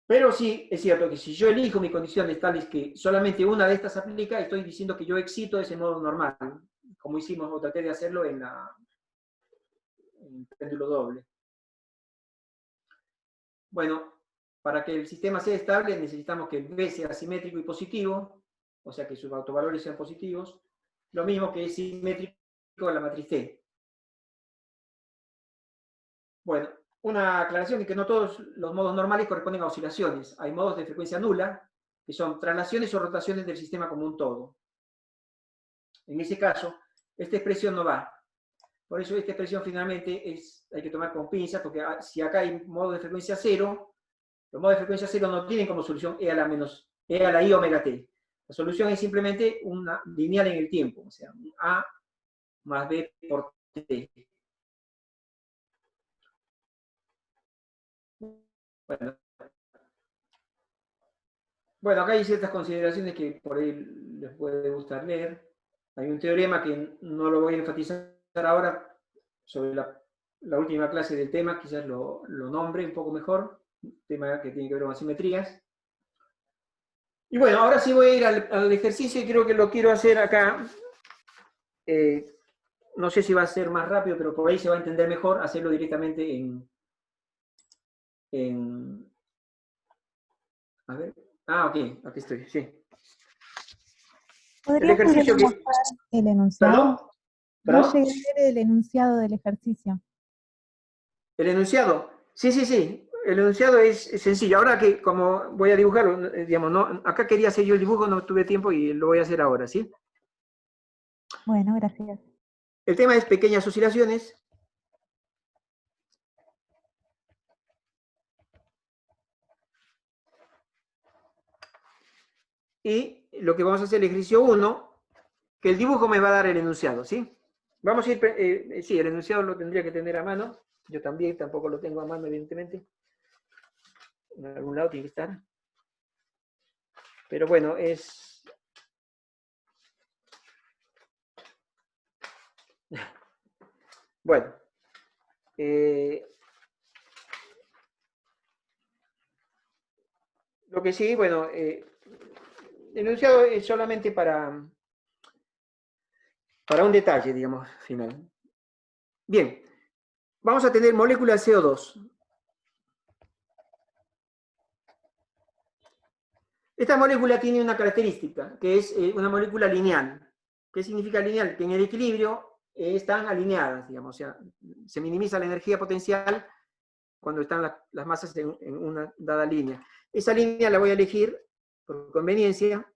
Pero sí, es cierto que si yo elijo mis condiciones tales que solamente una de estas aplica, estoy diciendo que yo excito ese modo normal, como hicimos o traté de hacerlo en el péndulo doble. Bueno, para que el sistema sea estable necesitamos que el B sea simétrico y positivo, o sea que sus autovalores sean positivos, lo mismo que es simétrico a la matriz T. Bueno, una aclaración es que no todos los modos normales corresponden a oscilaciones. Hay modos de frecuencia nula, que son traslaciones o rotaciones del sistema como un todo. En ese caso, esta expresión no va. Por eso esta expresión finalmente hay que tomar con pinzas, porque si acá hay modos de frecuencia 0, los modos de frecuencia 0 no tienen como solución E a la I omega t. La solución es simplemente una lineal en el tiempo, o sea, un A más B por T. Bueno, acá hay ciertas consideraciones que por ahí les puede gustar leer. Hay un teorema que no lo voy a enfatizar ahora sobre la última clase del tema, quizás lo nombre un poco mejor, un tema que tiene que ver con asimetrías. Y bueno, ahora sí voy a ir al ejercicio y creo que lo quiero hacer acá. No sé si va a ser más rápido, pero por ahí se va a entender mejor hacerlo directamente a ver. Ah, ok, aquí estoy, sí. ¿Podrías volver a mostrar el enunciado? ¿Perdón? No ¿Perdón? llegué a ver el enunciado del ejercicio. El enunciado. Sí, sí, sí. El enunciado es sencillo. Ahora que como voy a dibujarlo, digamos, no, acá quería hacer yo el dibujo, no tuve tiempo y lo voy a hacer ahora, ¿sí? Bueno, gracias. El tema es pequeñas oscilaciones. Y lo que vamos a hacer el ejercicio 1, que el dibujo me va a dar el enunciado, ¿sí? Vamos a ir, sí, el enunciado lo tendría que tener a mano. Yo también, tampoco lo tengo a mano, evidentemente. En algún lado tiene que estar. Pero bueno, es... Bueno. Lo que sí, bueno, el enunciado es solamente para un detalle, digamos, final. Bien, vamos a tener moléculas CO2. Esta molécula tiene una característica, que es una molécula lineal. ¿Qué significa lineal? Que en el equilibrio están alineadas, digamos, o sea, se minimiza la energía potencial cuando están las masas en una dada línea. Esa línea la voy a elegir, por conveniencia,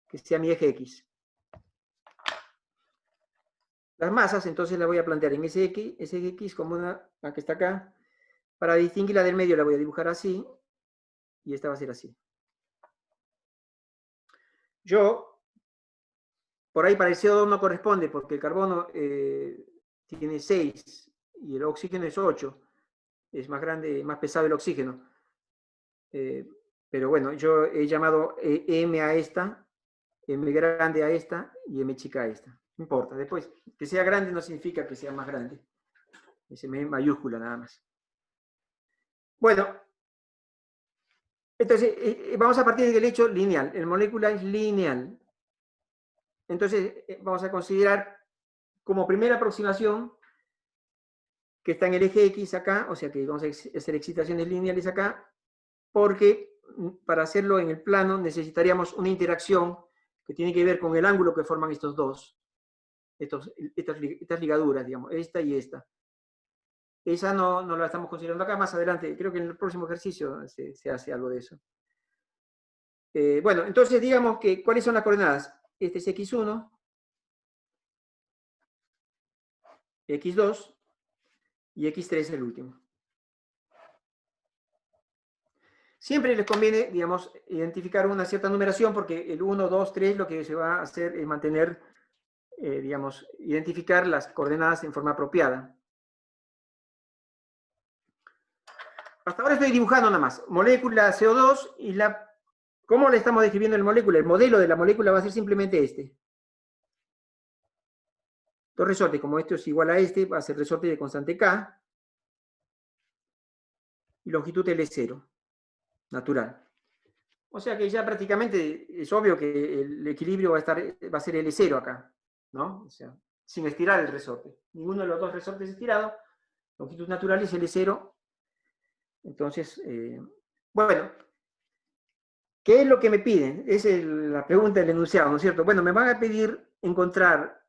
que sea mi eje X. Las masas, entonces las voy a plantear en ese X como la que está acá. Para distinguirla del medio la voy a dibujar así, y esta va a ser así. Por ahí para el CO2 no corresponde, porque el carbono tiene 6 y el oxígeno es 8. Es más grande, más pesado el oxígeno. Pero bueno, yo he llamado M a esta, M grande a esta y M chica a esta. No importa, después, que sea grande no significa que sea más grande. Es M mayúscula nada más. Bueno, entonces vamos a partir del hecho lineal. El molécula es lineal. Entonces vamos a considerar como primera aproximación que está en el eje X acá, o sea que vamos a hacer excitaciones lineales acá, porque para hacerlo en el plano necesitaríamos una interacción que tiene que ver con el ángulo que forman estos dos, estas ligaduras, digamos, esta y esta. Esa no la estamos considerando acá, más adelante, creo que en el próximo ejercicio se hace algo de eso. Bueno, entonces digamos que, ¿cuáles son las coordenadas? Este es X1, X2 y X3 es el último. Siempre les conviene, digamos, identificar una cierta numeración porque el 1, 2, 3 lo que se va a hacer es mantener, digamos, identificar las coordenadas en forma apropiada. Hasta ahora estoy dibujando nada más. Molécula CO2 y ¿cómo le estamos describiendo el molécula? El modelo de la molécula va a ser simplemente este. Dos resortes, como esto es igual a este, va a ser resorte de constante K. Y longitud L0, natural. O sea que ya prácticamente es obvio que el equilibrio va a ser L0 acá, ¿no? O sea, sin estirar el resorte. Ninguno de los dos resortes estirado. Longitud natural es L0. Entonces, bueno, ¿qué es lo que me piden? Esa es la pregunta del enunciado, ¿no es cierto? Bueno, me van a pedir encontrar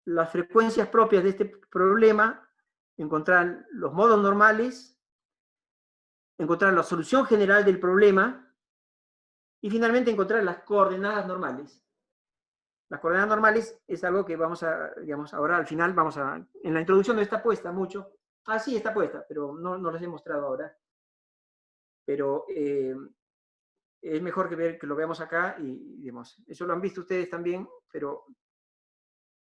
las frecuencias propias de este problema, encontrar los modos normales, encontrar la solución general del problema, y finalmente encontrar las coordenadas normales. Las coordenadas normales es algo que vamos a, digamos, ahora al final en la introducción no está puesta mucho. Ah, sí, está puesta, pero no les he mostrado ahora. Pero es mejor que lo veamos acá y, digamos, eso lo han visto ustedes también, pero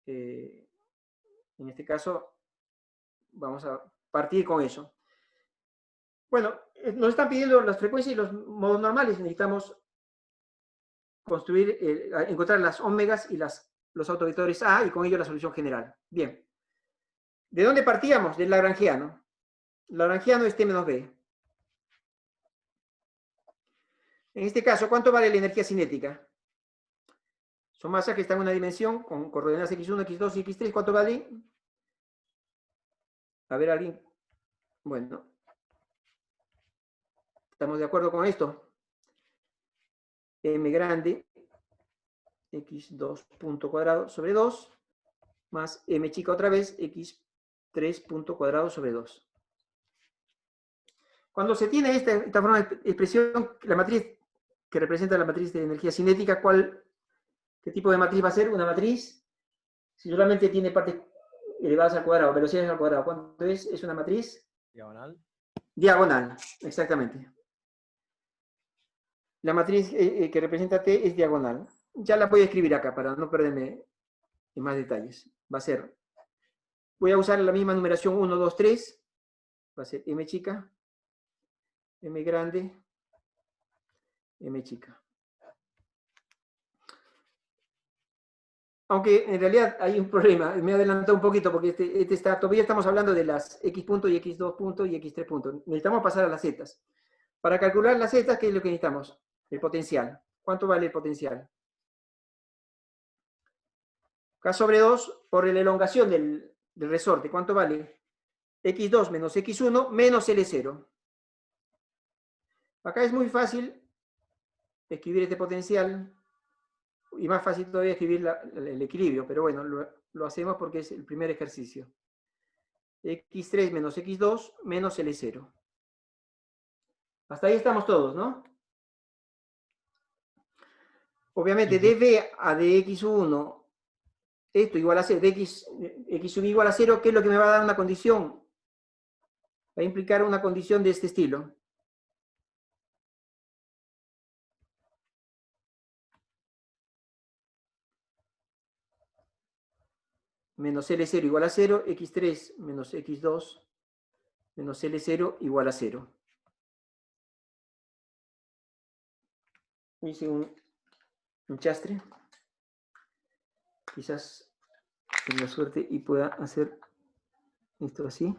en este caso vamos a partir con eso. Bueno, nos están pidiendo las frecuencias y los modos normales. Necesitamos encontrar las ómegas y los autovectores A y con ello la solución general. Bien. ¿De dónde partíamos? Del lagrangiano. Lagrangiano es T menos B. En este caso, ¿cuánto vale la energía cinética? Son masas que están en una dimensión con coordenadas X1, X2 y X3. ¿Cuánto vale? A ver, alguien. Bueno. ¿Estamos de acuerdo con esto? M grande, X2 punto cuadrado sobre 2, más m chica otra vez, x3 punto cuadrado sobre 2. Cuando se tiene esta forma de expresión, la matriz que representa la matriz de energía cinética, ¿qué tipo de matriz va a ser? Una matriz, si solamente tiene partes elevadas al cuadrado, velocidades al cuadrado, ¿cuánto es? Es una matriz Diagonal. diagonal, exactamente. La matriz que representa T es diagonal. Ya la voy a escribir acá para no perderme en más detalles. Va a ser, voy a usar la misma numeración 1, 2, 3. Va a ser M chica, M grande, M chica. Aunque en realidad hay un problema, me he adelantado un poquito porque todavía estamos hablando de las X punto y X2 punto y X3 punto. Necesitamos pasar a las zetas. Para calcular las zetas, ¿qué es lo que necesitamos? El potencial. ¿Cuánto vale el potencial? K sobre 2 por la elongación del resorte. ¿Cuánto vale? X2 menos X1 menos L0. Acá es muy fácil escribir este potencial. Y más fácil todavía escribir el equilibrio, pero bueno, lo hacemos porque es el primer ejercicio. X3 menos X2 menos L0. Hasta ahí estamos todos, ¿no? Obviamente, dv a dx1, esto igual a 0, x1 igual a 0, ¿qué es lo que me va a dar una condición? Va a implicar una condición de este estilo. Menos L0 igual a 0, x3 menos x2 menos L0 igual a 0. Hice un chastre. Quizás tenga suerte y pueda hacer esto así.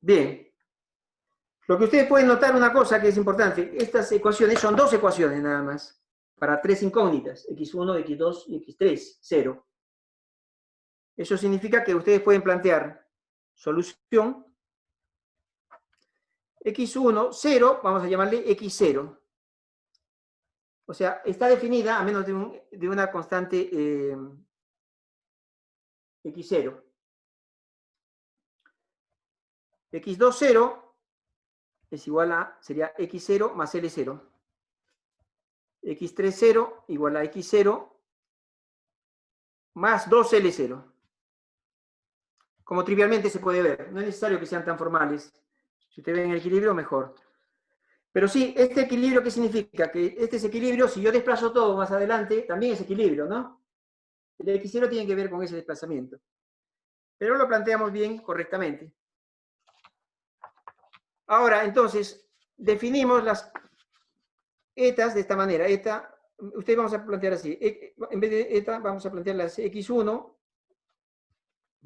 Bien. Lo que ustedes pueden notar una cosa que es importante, estas ecuaciones son dos ecuaciones nada más, para tres incógnitas, x1, x2 y x3, 0. Eso significa que ustedes pueden plantear solución, x1, 0, vamos a llamarle x0. O sea, está definida a menos de una constante x0. x2, 0 es igual a, sería x0 más L0. x3, 0 igual a x0 más 2L0. Como trivialmente se puede ver, no es necesario que sean tan formales. Si ustedes ven el equilibrio, mejor. Pero sí, este equilibrio, ¿qué significa? Que este es equilibrio, si yo desplazo todo más adelante, también es equilibrio, ¿no? El x0 tiene que ver con ese desplazamiento. Pero lo planteamos bien, correctamente. Ahora, entonces, definimos las etas de esta manera. Eta, ustedes vamos a plantear así. En vez de eta, vamos a plantear las x1.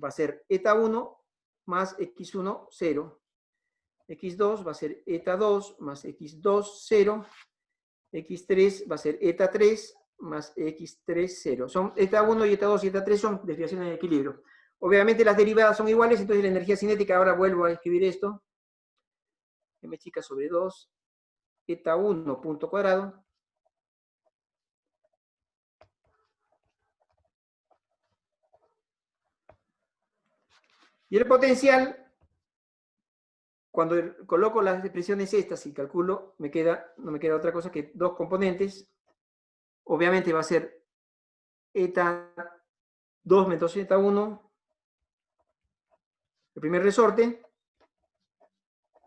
Va a ser eta 1 más x1, 0. x2 va a ser eta 2 más x2, 0. x3 va a ser eta 3 más x3, 0. Son eta 1 y eta 2 y eta 3 son desviaciones de equilibrio. Obviamente las derivadas son iguales, entonces la energía cinética, ahora vuelvo a escribir esto. M chica sobre 2, eta 1 punto cuadrado. Y el potencial, cuando coloco las expresiones estas y calculo, no me queda otra cosa que dos componentes. Obviamente va a ser eta 2 menos eta 1, el primer resorte.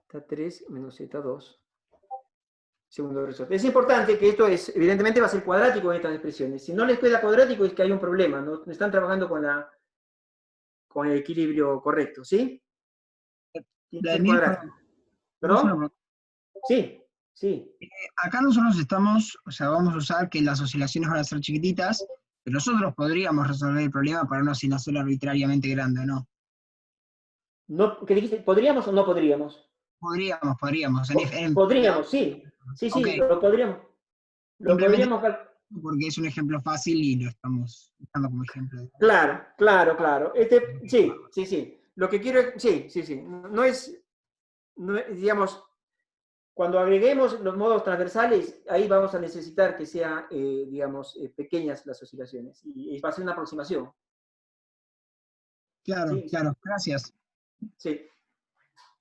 Eta 3 menos eta 2, segundo resorte. Es importante que esto evidentemente va a ser cuadrático en estas expresiones. Si no les queda cuadrático es que hay un problema, no están trabajando con el equilibrio correcto, ¿sí? Tiene que ser cuadrático. ¿Perdón? Sí, sí. Acá nosotros estamos, o sea, vamos a usar que las oscilaciones van a ser chiquititas, pero nosotros podríamos resolver el problema para una oscilación arbitrariamente grande, ¿no? ¿Qué dijiste? ¿Podríamos o no podríamos? Podríamos. Podríamos, sí. Sí, okay. Lo podríamos. Porque es un ejemplo fácil y lo estamos usando como ejemplo. Claro. Sí. Lo que quiero es, sí. No es digamos, cuando agreguemos los modos transversales, ahí vamos a necesitar que sean, digamos, pequeñas las oscilaciones. Y va a ser una aproximación. Claro, Sí. claro, gracias. Sí.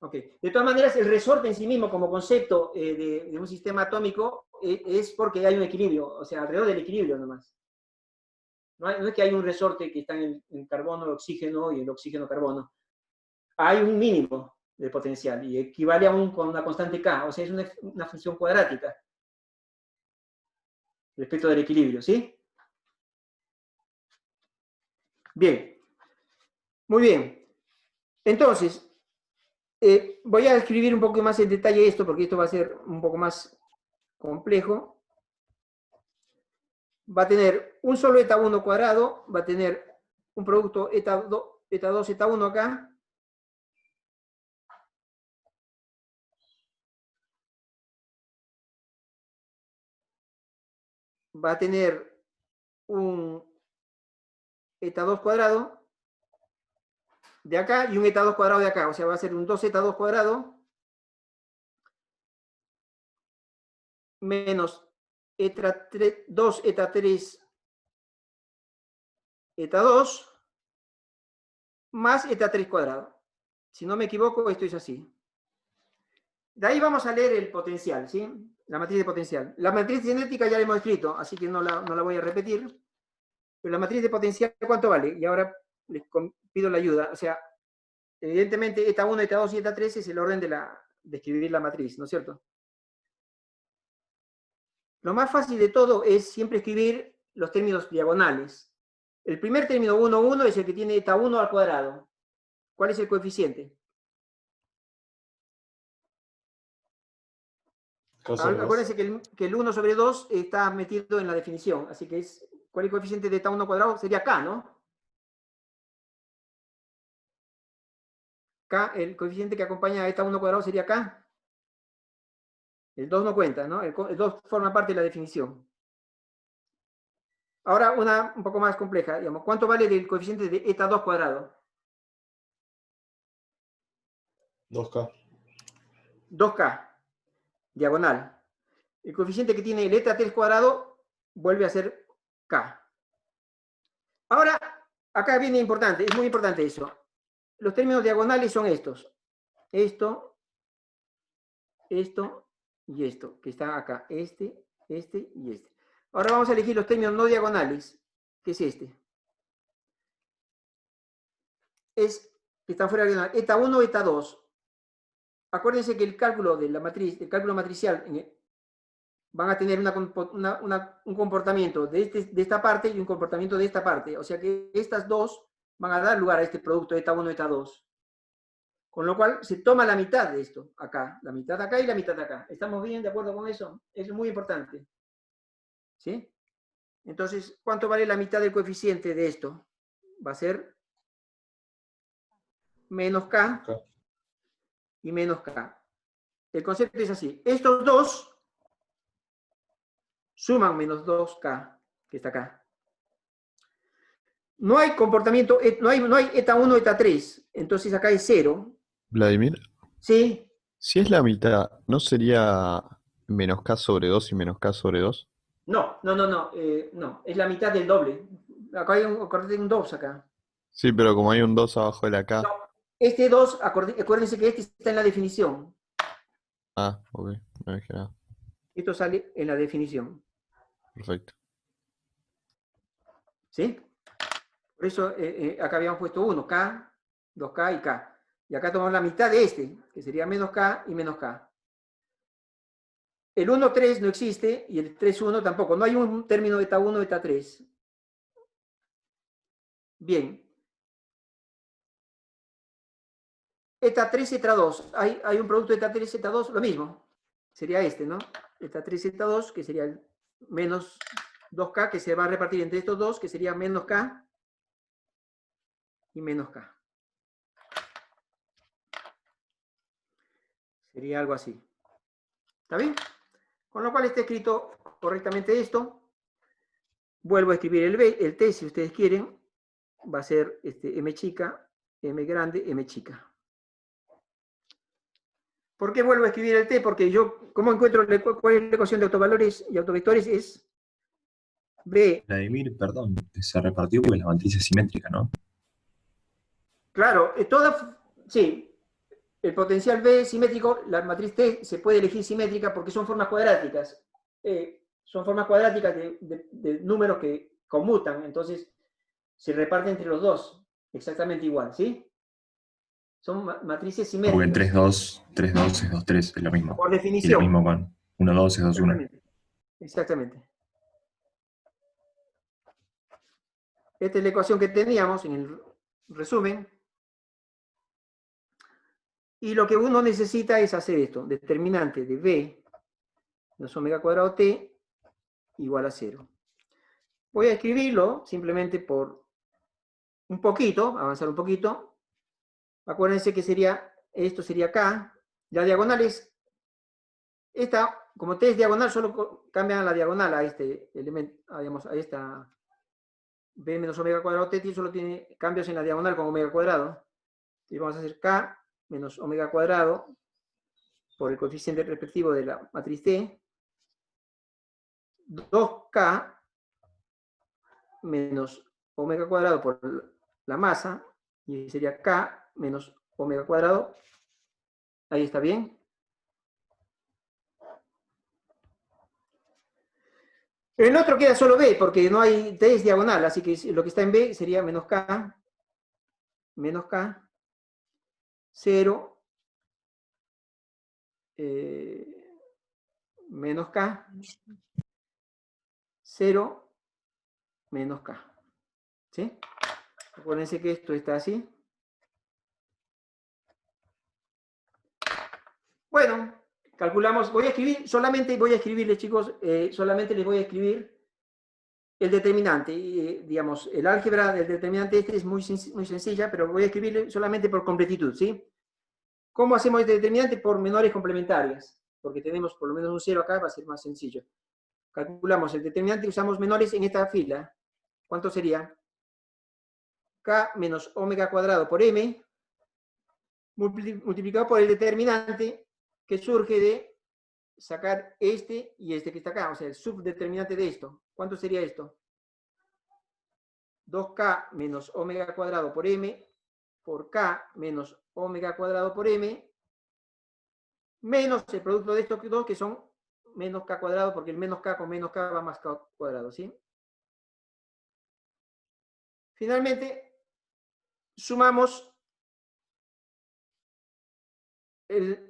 Ok. De todas maneras, el resorte en sí mismo como concepto de un sistema atómico es porque hay un equilibrio, o sea, alrededor del equilibrio nomás. No es que hay un resorte que está en el carbono, el oxígeno y el oxígeno-carbono. Hay un mínimo de potencial y equivale a con una constante K, o sea, es una función cuadrática respecto del equilibrio, ¿sí? Bien. Muy bien. Entonces, voy a escribir un poco más en detalle esto, porque esto va a ser un poco más complejo. Va a tener un solo eta 1 cuadrado, va a tener un producto eta 2, eta 1 acá. Va a tener un eta 2 cuadrado de acá y un eta 2 cuadrado de acá. O sea, va a ser un 2 eta 2 cuadrado menos 2 eta 3 eta 2 más eta 3 cuadrado. Si no me equivoco, esto es así. De ahí vamos a leer el potencial, ¿sí? La matriz de potencial. La matriz cinética ya la hemos escrito, así que no la voy a repetir. Pero la matriz de potencial, ¿cuánto vale? Y ahora les pido la ayuda. O sea, evidentemente, eta 1, eta 2 y eta 3 es el orden de escribir la matriz, ¿no es cierto? Lo más fácil de todo es siempre escribir los términos diagonales. El primer término 1, 1 es el que tiene eta 1 al cuadrado. ¿Cuál es el coeficiente? Acuérdense que el 1 sobre 2 está metido en la definición, así que ¿cuál es el coeficiente de eta 1 cuadrado? Sería K, ¿no? K, el coeficiente que acompaña a eta 1 cuadrado sería K. El 2 no cuenta, ¿no? El 2 forma parte de la definición. Ahora una un poco más compleja, digamos. ¿Cuánto vale el coeficiente de eta 2 cuadrado? 2K. 2K. Diagonal. El coeficiente que tiene el eta 3 cuadrado vuelve a ser K. Ahora, acá viene importante, es muy importante eso. Los términos diagonales son estos. Esto y esto, que está acá. Este y este. Ahora vamos a elegir los términos no diagonales, que es este. Es que está fuera de la diagonal. Eta 1, eta 2. Acuérdense que el cálculo de la matriz, el cálculo matricial, van a tener un comportamiento de esta parte y un comportamiento de esta parte. O sea que estas dos van a dar lugar a este producto eta 1, eta 2. Con lo cual se toma la mitad de esto, acá, la mitad acá y la mitad acá. ¿Estamos bien de acuerdo con eso? Eso es muy importante. ¿Sí? Entonces, ¿cuánto vale la mitad del coeficiente de esto? Va a ser menos K y menos K. El concepto es así. Estos dos suman menos 2K, que está acá. No hay comportamiento, no hay eta 1, eta 3. Entonces acá es 0. Vladimir, ¿Sí? si es la mitad, ¿no sería menos K sobre 2 y menos K sobre 2? No. No, es la mitad del doble. Acá hay un 2 acá. Sí, pero como hay un 2 abajo de la K. No, este 2, acuérdense que este está en la definición. Ah, ok, no dije nada. Esto sale en la definición. Perfecto. ¿Sí? Por eso acá habíamos puesto 1, K, 2K y K. Y acá tomamos la mitad de este, que sería menos K y menos K. El 1, 3 no existe y el 3, 1 tampoco. No hay un término eta 1, eta 3. Bien. Eta 3, eta 2. Hay un producto eta 3, eta 2, lo mismo. Sería este, ¿no? Eta 3, eta 2, que sería el menos 2K, que se va a repartir entre estos dos, que sería menos K y menos K. Sería algo así. ¿Está bien? Con lo cual está escrito correctamente esto. Vuelvo a escribir el T, si ustedes quieren. Va a ser M chica, M grande, M chica. ¿Por qué vuelvo a escribir el T? Porque yo, ¿cómo encuentro cuál es la ecuación de autovalores y autovectores? Es B. Vladimir, perdón, se repartió porque la matriz es simétrica, ¿no? Claro, sí, el potencial B es simétrico, la matriz T se puede elegir simétrica porque son formas cuadráticas. Son formas cuadráticas de números que conmutan, entonces se reparten entre los dos, exactamente igual, ¿sí? Son matrices Porque simétricas. 3-2 es 2-3, es lo mismo. Por Y lo definición. mismo con 1-2 es 2-1. Exactamente. Esta es la ecuación que teníamos en el resumen. Y lo que uno necesita es hacer esto, determinante de B menos omega cuadrado T igual a 0. Voy a escribirlo simplemente por un poquito, avanzar un poquito. Acuérdense que esto sería K. La diagonal es, esta, como T es diagonal, solo cambian la diagonal a este elemento, digamos, a esta B menos omega cuadrado T, solo tiene cambios en la diagonal con omega cuadrado. Y vamos a hacer K menos omega cuadrado por el coeficiente respectivo de la matriz T, 2K menos omega cuadrado por la masa, y sería K menos omega cuadrado. Ahí está bien. En el otro queda solo B, porque no hay T es diagonal, así que lo que está en B sería menos K, 0, menos K, 0, menos K. ¿Sí? Acuérdense que esto está así. Bueno, calculamos, solamente voy a escribirles, chicos, solamente les voy a escribir el determinante. Digamos, el álgebra del determinante es muy sencilla, pero voy a escribirle solamente por completitud, ¿sí? ¿Cómo hacemos este determinante? Por menores complementarias, porque tenemos por lo menos un 0 acá, va a ser más sencillo. Calculamos el determinante y usamos menores en esta fila. ¿Cuánto sería? K menos omega cuadrado por M, multiplicado por el determinante que surge de sacar este y este que está acá, o sea, el subdeterminante de esto. ¿Cuánto sería esto? 2K menos omega cuadrado por M por K menos omega cuadrado por M menos el producto de estos dos que son menos K cuadrado, porque el menos K con menos K va más K cuadrado, ¿sí? Finalmente, sumamos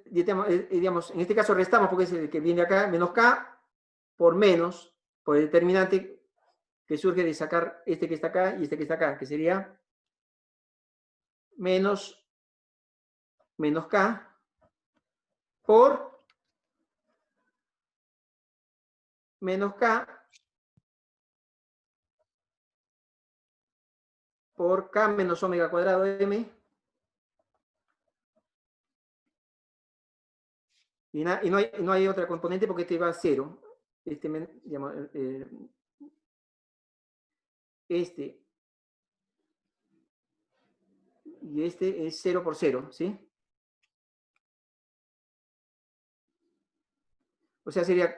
digamos, en este caso restamos porque es el que viene acá, menos K por menos, por el determinante que surge de sacar este que está acá y este que está acá, que sería menos K por menos K por K menos omega cuadrado de M. Y no hay otra componente porque este va a 0. Digamos, este y este es 0 por 0, ¿sí? O sea, sería,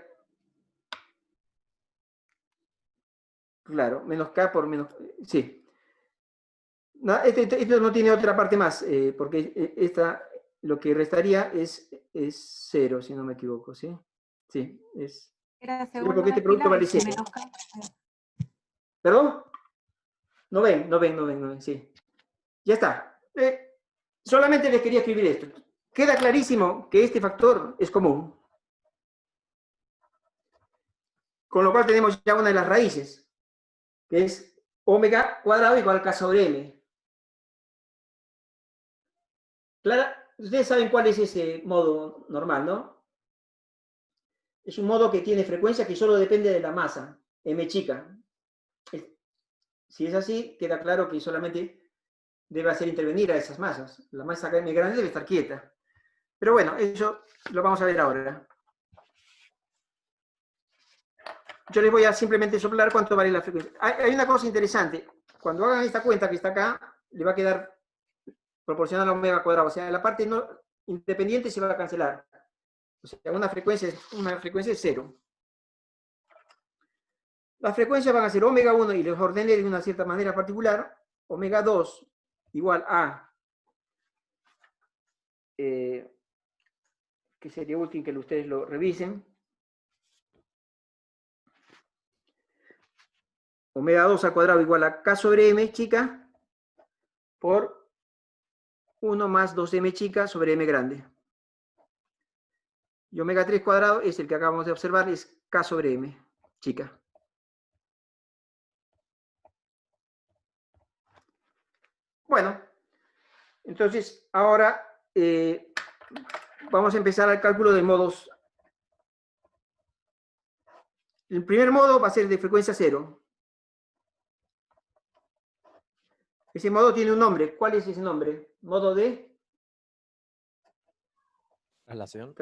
claro, menos K por menos, sí. No, esto no tiene otra parte más, porque lo que restaría es 0, si no me equivoco, ¿sí? Sí, es... Porque este producto vale 0. ¿Perdón? No ven, sí. Ya está. Solamente les quería escribir esto. Queda clarísimo que este factor es común. Con lo cual tenemos ya una de las raíces, que es omega cuadrado igual a K sobre M. Claro, ustedes saben cuál es ese modo normal, ¿no? Es un modo que tiene frecuencia que solo depende de la masa, M chica. Si es así, queda claro que solamente debe hacer intervenir a esas masas. La masa M grande debe estar quieta. Pero bueno, eso lo vamos a ver ahora. Yo les voy a simplemente soplar cuánto vale la frecuencia. Hay una cosa interesante. Cuando hagan esta cuenta que está acá, le va a quedar proporcional a omega cuadrado. O sea, la parte independiente se va a cancelar. O sea, una frecuencia es 0. Las frecuencias van a ser omega 1 y los ordené de una cierta manera particular. Omega 2 igual a, que sería útil que ustedes lo revisen. Omega 2 al cuadrado igual a K sobre M chica por 1 más 2M chica sobre M grande. Y omega 3 cuadrado es el que acabamos de observar, es K sobre M chica. Bueno, entonces ahora vamos a empezar el cálculo de modos. El primer modo va a ser de frecuencia 0. Ese modo tiene un nombre. ¿Cuál es ese nombre? Modo de Traslación.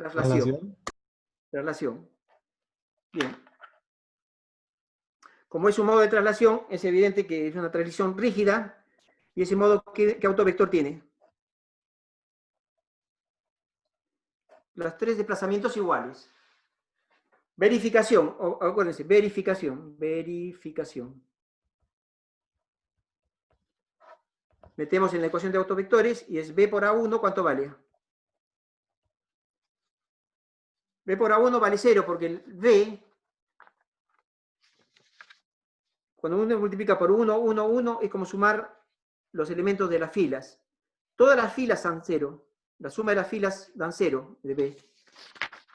Traslación. Bien. Como es un modo de traslación, es evidente que es una transición rígida. ¿Y ese modo qué autovector tiene? Los 3 desplazamientos iguales. Verificación. Acuérdense, verificación. Metemos en la ecuación de autovectores y es B por A1, ¿cuánto vale? B por A1 vale 0 porque el B, cuando uno multiplica por 1, 1, 1, es como sumar los elementos de las filas. Todas las filas dan 0. La suma de las filas dan 0 de B.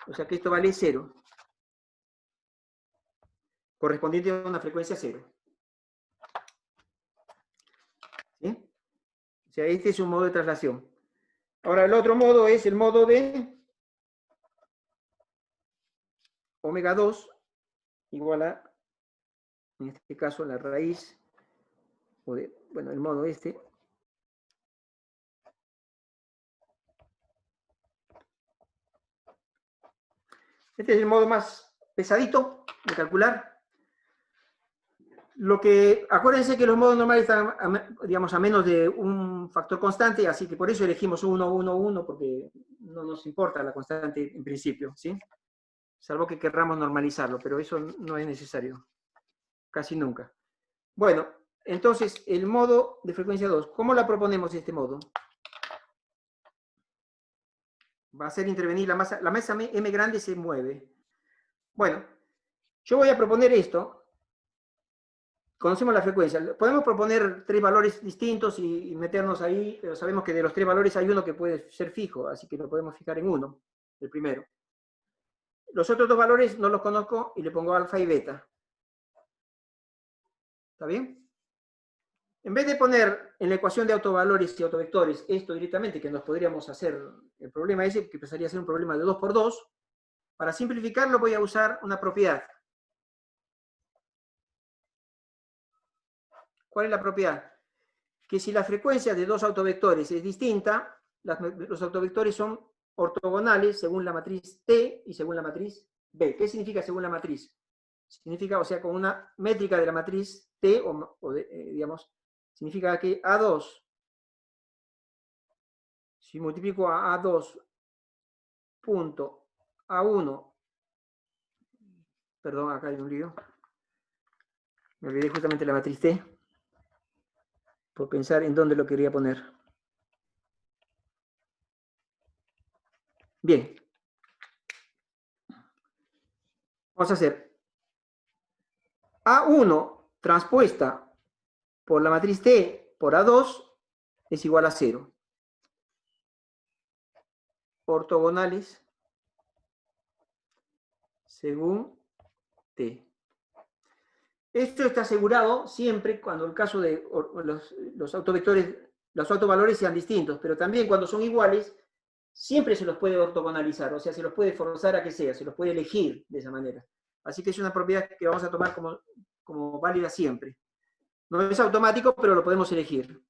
O sea que esto vale 0. Correspondiente a una frecuencia 0. ¿Sí? O sea, este es un modo de traslación. Ahora, el otro modo es el modo de omega 2 igual a, en este caso, la raíz, o de, bueno, el modo este. Este es el modo más pesadito de calcular. Acuérdense que los modos normales están, digamos, a menos de un factor constante, así que por eso elegimos 1, 1, 1, porque no nos importa la constante en principio, ¿sí? Salvo que querramos normalizarlo, pero eso no es necesario, casi nunca. Bueno, entonces, el modo de frecuencia 2, ¿cómo la proponemos este modo? Va a hacer intervenir la masa M grande se mueve. Bueno, yo voy a proponer esto. Conocemos la frecuencia. Podemos proponer 3 valores distintos y meternos ahí, pero sabemos que de los 3 valores hay uno que puede ser fijo, así que lo podemos fijar en uno, el primero. Los otros 2 valores no los conozco y le pongo alfa y beta. ¿Está bien? En vez de poner en la ecuación de autovalores y autovectores esto directamente, que nos podríamos hacer el problema ese, que pasaría a ser un problema de 2 por 2, para simplificarlo voy a usar una propiedad. ¿Cuál es la propiedad? Que si la frecuencia de 2 autovectores es distinta, los autovectores son ortogonales según la matriz T y según la matriz B. ¿Qué significa según la matriz? Significa, o sea, con una métrica de la matriz T, digamos, significa que A2, si multiplico a A2 punto A1, perdón, acá hay un lío, me olvidé justamente la matriz T, por pensar en dónde lo quería poner. Bien. Vamos a hacer A1 transpuesta por la matriz T por A2 es igual a 0. Ortogonales según T. Esto está asegurado siempre cuando el caso de los autovectores, los autovalores sean distintos, pero también cuando son iguales, siempre se los puede ortogonalizar, o sea, se los puede forzar a que sea, se los puede elegir de esa manera. Así que es una propiedad que vamos a tomar como válida siempre. No es automático, pero lo podemos elegir.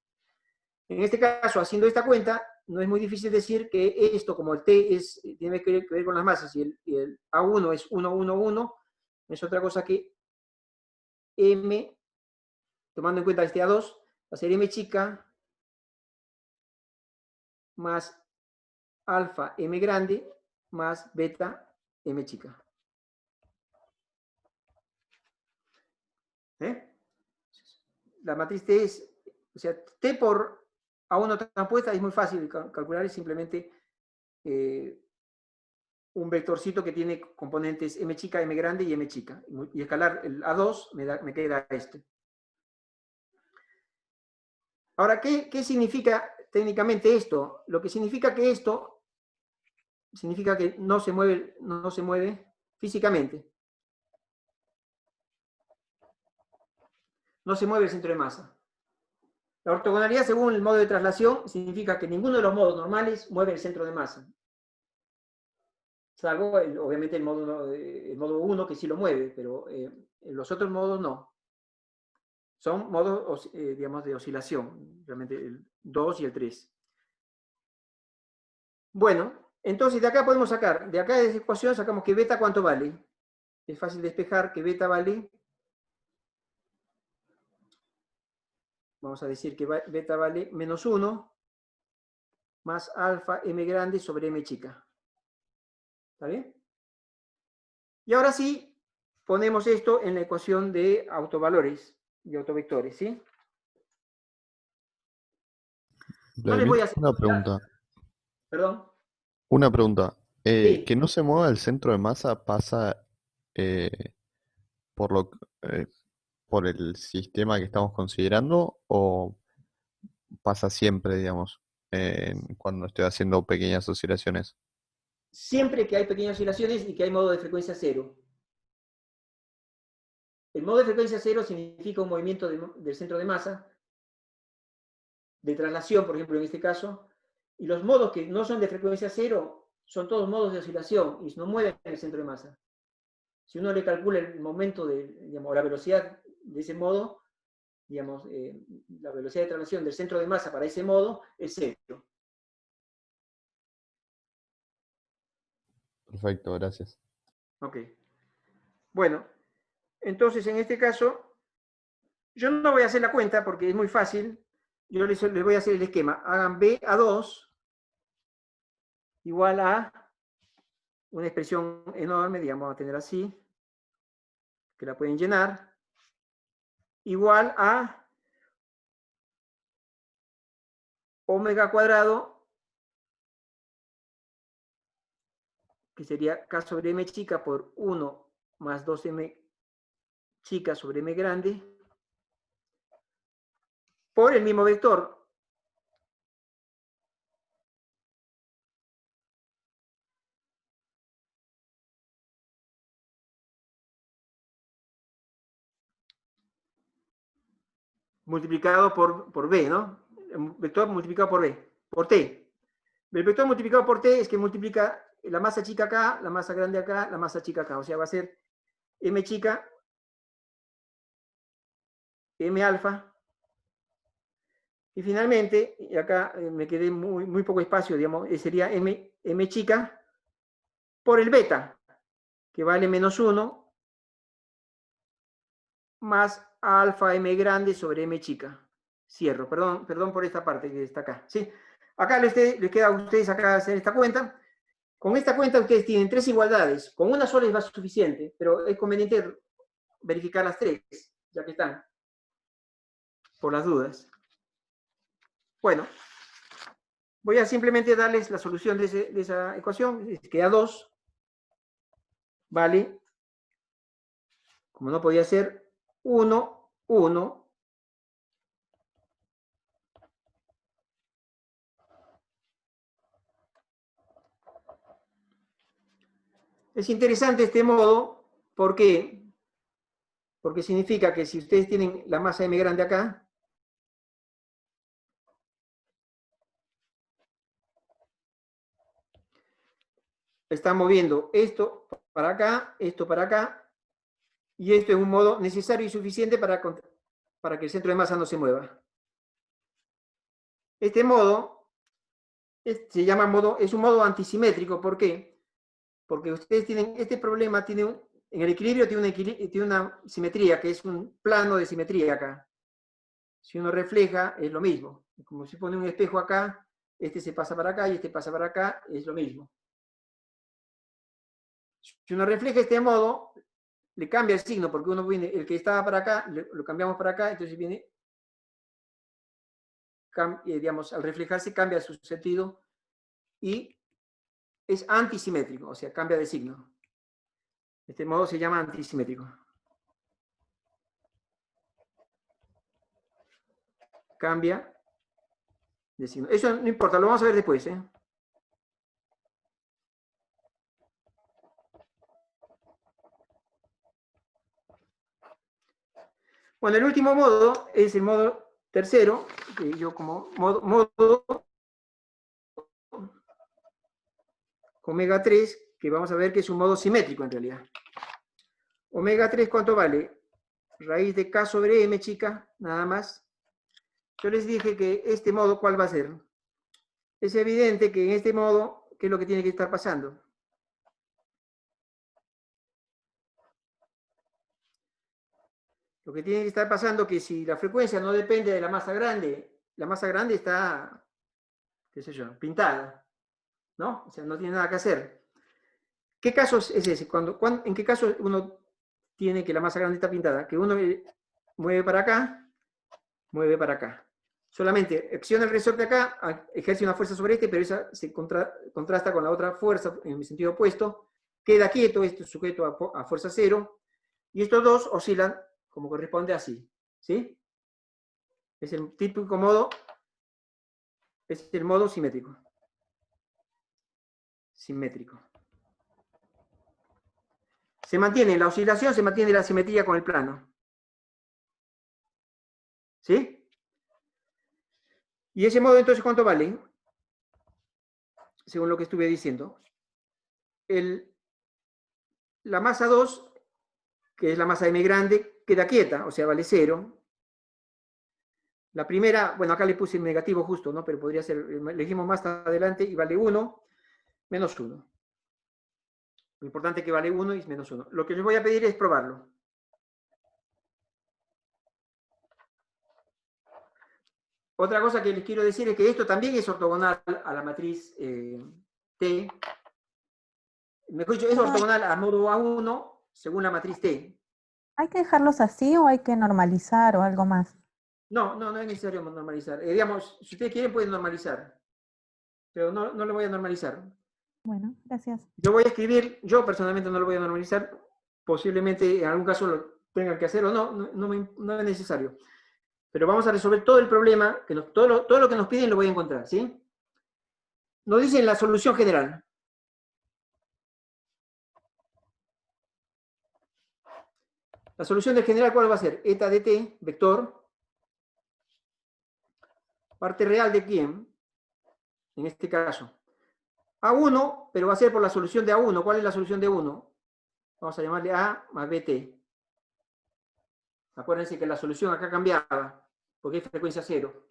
En este caso, haciendo esta cuenta, no es muy difícil decir que esto, como el T tiene que ver con las masas y el A1 es 1, 1, 1, es otra cosa que M, tomando en cuenta este A2, va a ser M chica más alfa m grande más beta m chica. La matriz T es, o sea, T por A1 transpuesta es muy fácil de calcular, es simplemente un vectorcito que tiene componentes m chica, m grande y m chica. Y escalar el A2 me queda este. Ahora, ¿qué significa técnicamente esto? Lo que significa que esto significa que no se mueve físicamente. No se mueve el centro de masa. La ortogonalidad según el modo de traslación significa que ninguno de los modos normales mueve el centro de masa. Salvo, obviamente, el modo 1 que sí lo mueve, pero los otros modos no. Son modos, digamos, de oscilación, realmente el 2 y el 3. Bueno, entonces de acá podemos sacar, de acá de esa ecuación sacamos que beta ¿cuánto vale? Es fácil despejar que beta vale, vamos a decir que beta vale menos 1 más alfa m grande sobre m chica. ¿Está bien? Y ahora sí, ponemos esto en la ecuación de autovalores, de autovectores, ¿sí? No les voy a hacer Una pregunta. Perdón. Una pregunta. Sí. ¿Que no se mueva el centro de masa pasa por por el sistema que estamos considerando o pasa siempre, digamos, cuando estoy haciendo pequeñas oscilaciones? Siempre que hay pequeñas oscilaciones y que hay modo de frecuencia cero. El modo de frecuencia cero significa un movimiento del centro de masa, de traslación, por ejemplo, en este caso, y los modos que no son de frecuencia cero son todos modos de oscilación y no mueven el centro de masa. Si uno le calcula el momento digamos, la velocidad de ese modo, digamos, la velocidad de traslación del centro de masa para ese modo es cero. Perfecto, gracias. Ok. Bueno, entonces en este caso, yo no voy a hacer la cuenta porque es muy fácil. Yo les voy a hacer el esquema. Hagan B a 2 igual a una expresión enorme, digamos, vamos a tener así, que la pueden llenar, igual a omega cuadrado, que sería K sobre M chica por 1 más 2M chica sobre M grande, por el mismo vector. Multiplicado por B, ¿no? El vector multiplicado por B, por T. El vector multiplicado por T es que multiplica la masa chica acá, la masa grande acá, la masa chica acá. O sea, va a ser M chica, M alfa. Y finalmente, y acá me quedé muy poco espacio, digamos, sería M chica por el beta, que vale menos 1, más alfa M grande sobre M chica. Cierro, perdón por esta parte que está acá. ¿Sí? Acá les queda a ustedes acá hacer esta cuenta. Con esta cuenta ustedes tienen 3 igualdades. Con una sola es suficiente, pero es conveniente verificar las 3, ya que están, por las dudas. Bueno, voy a simplemente darles la solución de esa ecuación. Queda 2. Vale, como no podía ser, 1, 1. Es interesante este modo, ¿por qué? Porque significa que si ustedes tienen la masa M grande acá, están moviendo esto para acá, y esto es un modo necesario y suficiente para que el centro de masa no se mueva. Este modo se llama es un modo antisimétrico, ¿por qué? Porque ustedes tienen, este problema tiene en el equilibrio tiene una simetría, que es un plano de simetría acá. Si uno refleja, es lo mismo. Como si pone un espejo acá, este se pasa para acá y este pasa para acá, es lo mismo. Si uno refleja este modo, le cambia el signo, porque uno viene, el que estaba para acá, lo cambiamos para acá, entonces viene, digamos, al reflejarse cambia su sentido y es antisimétrico, o sea, cambia de signo. Este modo se llama antisimétrico. Cambia de signo. Eso no importa, lo vamos a ver después, ¿eh? Bueno, el último modo es el modo tercero, que yo como modo omega 3, que vamos a ver que es un modo simétrico en realidad. Omega 3, ¿cuánto vale? Raíz de K sobre M, chica, nada más. Yo les dije que este modo, ¿cuál va a ser? Es evidente que en este modo, ¿qué es lo que tiene que estar pasando? Lo que tiene que estar pasando es que si la frecuencia no depende de la masa grande está, qué sé yo, pintada, ¿no? O sea, no tiene nada que hacer. ¿Qué caso es ese? ¿En qué caso uno tiene que la masa grande está pintada? Que uno mueve para acá, mueve para acá. Solamente acciona el resorte acá, ejerce una fuerza sobre este, pero esa se contrasta con la otra fuerza en el sentido opuesto. Queda quieto, esto es sujeto a fuerza cero, y estos dos oscilan como corresponde así, ¿sí? Es el típico modo, es el modo simétrico. Simétrico. Se mantiene la oscilación, se mantiene la simetría con el plano. ¿Sí? Y ese modo entonces, ¿cuánto vale? Según lo que estuve diciendo. La masa 2, que es la masa M grande, queda quieta, o sea, vale 0. La primera, bueno, acá le puse el negativo justo, ¿no? Pero podría ser, le dijimos más adelante, y vale 1, menos 1. Lo importante es que vale 1 y menos 1. Lo que les voy a pedir es probarlo. Otra cosa que les quiero decir es que esto también es ortogonal a la matriz T. Mejor dicho, es ortogonal al modo A1 según la matriz T. ¿Hay que dejarlos así o hay que normalizar o algo más? No es necesario normalizar. Digamos, si ustedes quieren pueden normalizar, pero no lo voy a normalizar. Bueno, gracias. Yo voy a escribir, yo personalmente no lo voy a normalizar, posiblemente en algún caso lo tengan que hacer o no es necesario. Pero vamos a resolver todo el problema, todo lo que nos piden lo voy a encontrar, ¿sí? Nos dicen la solución general. La solución del general, ¿cuál va a ser? Eta de t, vector. Parte real de quién, en este caso. A1, pero va a ser por la solución de A1. ¿Cuál es la solución de 1? Vamos a llamarle A más BT. Acuérdense que la solución acá cambiaba, porque es frecuencia 0.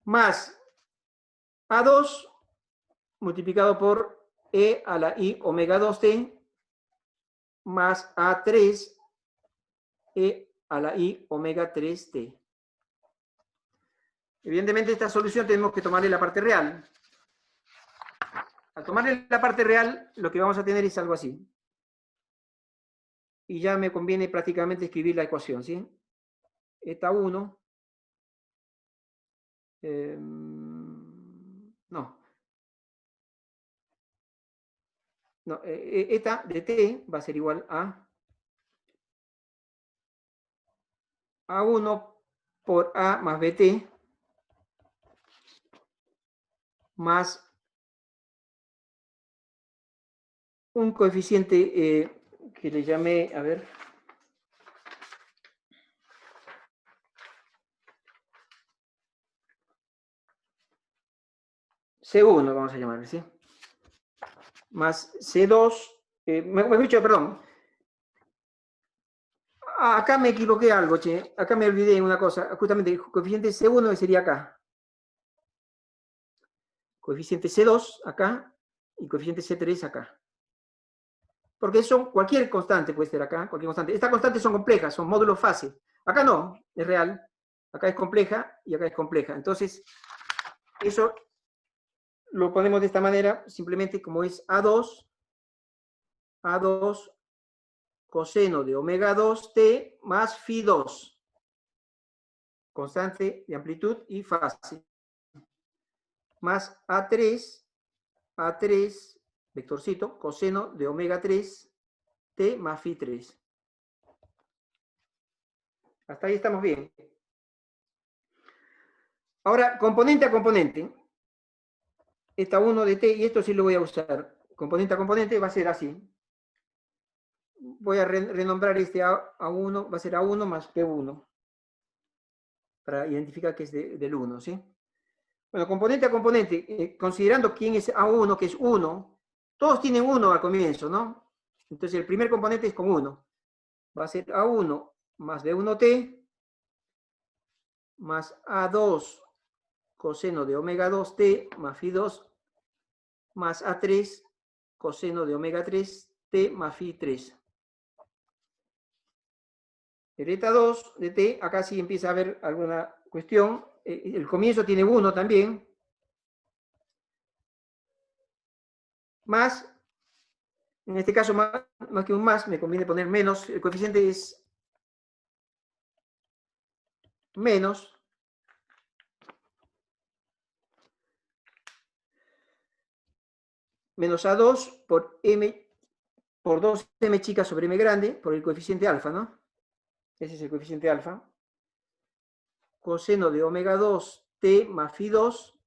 Más A2 multiplicado por E a la I omega 2t más A3 E a la I omega 3t. Evidentemente esta solución tenemos que tomarle la parte real. Al tomarle la parte real, lo que vamos a tener es algo así. Y ya me conviene prácticamente escribir la ecuación, ¿sí? Eta 1. Eta de t va a ser igual a A1 por A más BT más un coeficiente que le llamé, a ver, C1 vamos a llamarle, ¿sí? Más C2, mejor dicho, perdón. Acá me equivoqué algo, che. Acá me olvidé de una cosa. Justamente el coeficiente C1 sería acá. Coeficiente C2 acá y coeficiente C3 acá. Porque son cualquier constante puede ser acá, cualquier constante. Estas constantes son complejas, son módulos fase. Acá no, es real. Acá es compleja y acá es compleja. Entonces, eso lo ponemos de esta manera, simplemente como es A2 coseno de omega 2t más phi 2, constante de amplitud y fase, más A3, vectorcito, coseno de omega 3t más phi 3. Hasta ahí estamos bien. Ahora, componente a componente. Esta 1 de t, y esto sí lo voy a usar. Componente a componente va a ser así. Voy a renombrar este A1, va a ser A1 más P1. Para identificar que es del 1, ¿sí? Bueno, componente a componente, considerando quién es A1, que es 1, todos tienen 1 al comienzo, ¿no? Entonces el primer componente es con 1. Va a ser A1 más B1t más A2 coseno de omega 2t más phi 2 más A3 coseno de omega 3t más phi 3. El eta 2 de t, acá sí empieza a haber alguna cuestión. El comienzo tiene 1 también. Más, en este caso más que un más, me conviene poner menos. El coeficiente es menos. Menos A2 por m, por 2m chica sobre m grande, por el coeficiente alfa, ¿no? Ese es el coeficiente alfa. Coseno de omega 2t más phi 2.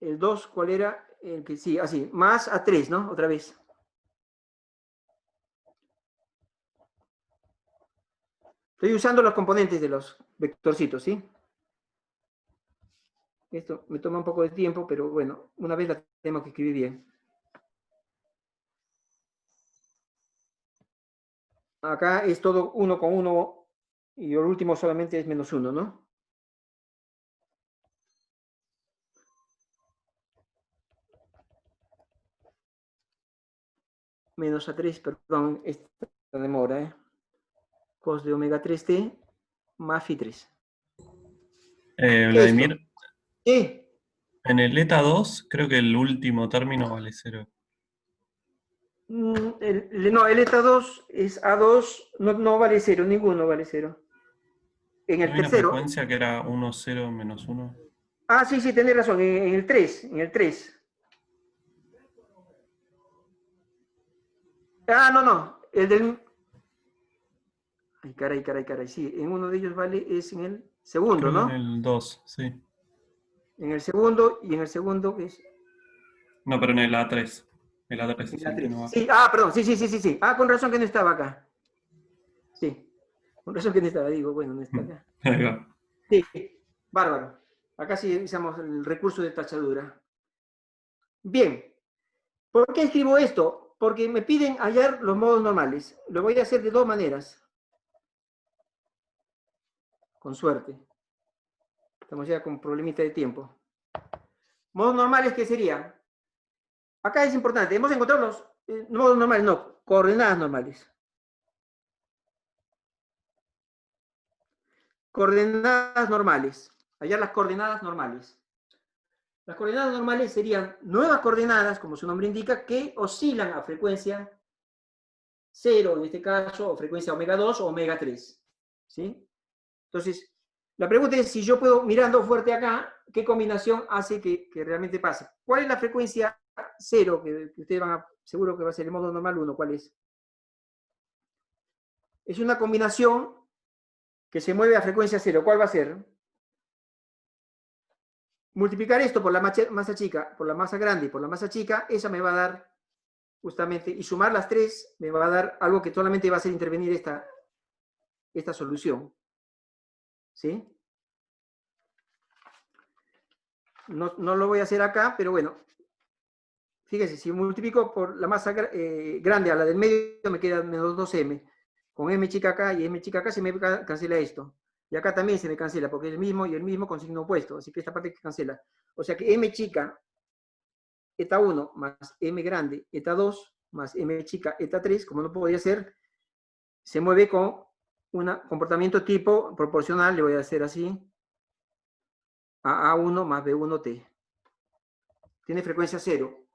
El 2, ¿cuál era? El que sí, así, más A3, ¿no? Otra vez. Estoy usando los componentes de los vectorcitos, ¿sí? Esto me toma un poco de tiempo, pero bueno, una vez la tenemos que escribir bien. Acá es todo 1 con 1 y el último solamente es menos 1, ¿no? Menos A3, perdón, esta demora, ¿eh? Cos de omega 3t más phi 3. Vladimir, ¿Qué? en el eta 2 creo que el último término vale 0. No, el eta 2 es A2, no vale 0, ninguno vale 0. En el ¿Hay una tercero. frecuencia que era 1, 0, menos 1? Ah, sí, tenés razón, en el 3, en el 3. Ah, no, el del... Ay, caray, sí, en uno de ellos vale, es en el segundo, Creo ¿no? que en el 2, sí. En el segundo, y en el segundo es... No, pero en el A3. El A3 es En el que no va. Sí, perdón, sí. Ah, con razón que no estaba acá. Sí, con razón que no estaba, digo, bueno, no está acá. Ahí va. Sí, bárbaro. Acá sí usamos el recurso de tachadura. Bien. ¿Por qué escribo esto? Porque me piden hallar los modos normales. Lo voy a hacer de dos maneras. Con suerte. Estamos ya con problemita de tiempo. Modos normales, ¿qué serían? Acá es importante. Hemos encontrado los modos normales, no, coordenadas normales. Coordenadas normales. Hallar las coordenadas normales. Las coordenadas normales serían nuevas coordenadas, como su nombre indica, que oscilan a frecuencia 0, en este caso, o frecuencia omega 2 o omega 3. ¿Sí? Entonces, la pregunta es si yo puedo, mirando fuerte acá, ¿qué combinación hace que realmente pase? ¿Cuál es la frecuencia 0 que ustedes van a, seguro que va a ser el modo normal 1? ¿Cuál es? Es una combinación que se mueve a frecuencia 0. ¿Cuál va a ser? Multiplicar esto por la masa chica, por la masa grande y por la masa chica, esa me va a dar justamente, y sumar las tres me va a dar algo que solamente va a hacer intervenir esta solución. ¿Sí? No lo voy a hacer acá, pero bueno. Fíjense, si multiplico por la masa grande a la del medio, me queda menos 2m. Con m chica acá y m chica acá se me cancela esto. Y acá también se me cancela, porque es el mismo y el mismo con signo opuesto. Así que esta parte que cancela. O sea que m chica, eta 1, más m grande, eta 2, más m chica, eta 3, como no podía ser, se mueve con un comportamiento tipo proporcional, le voy a hacer así, a A1 más B1T. Tiene frecuencia 0.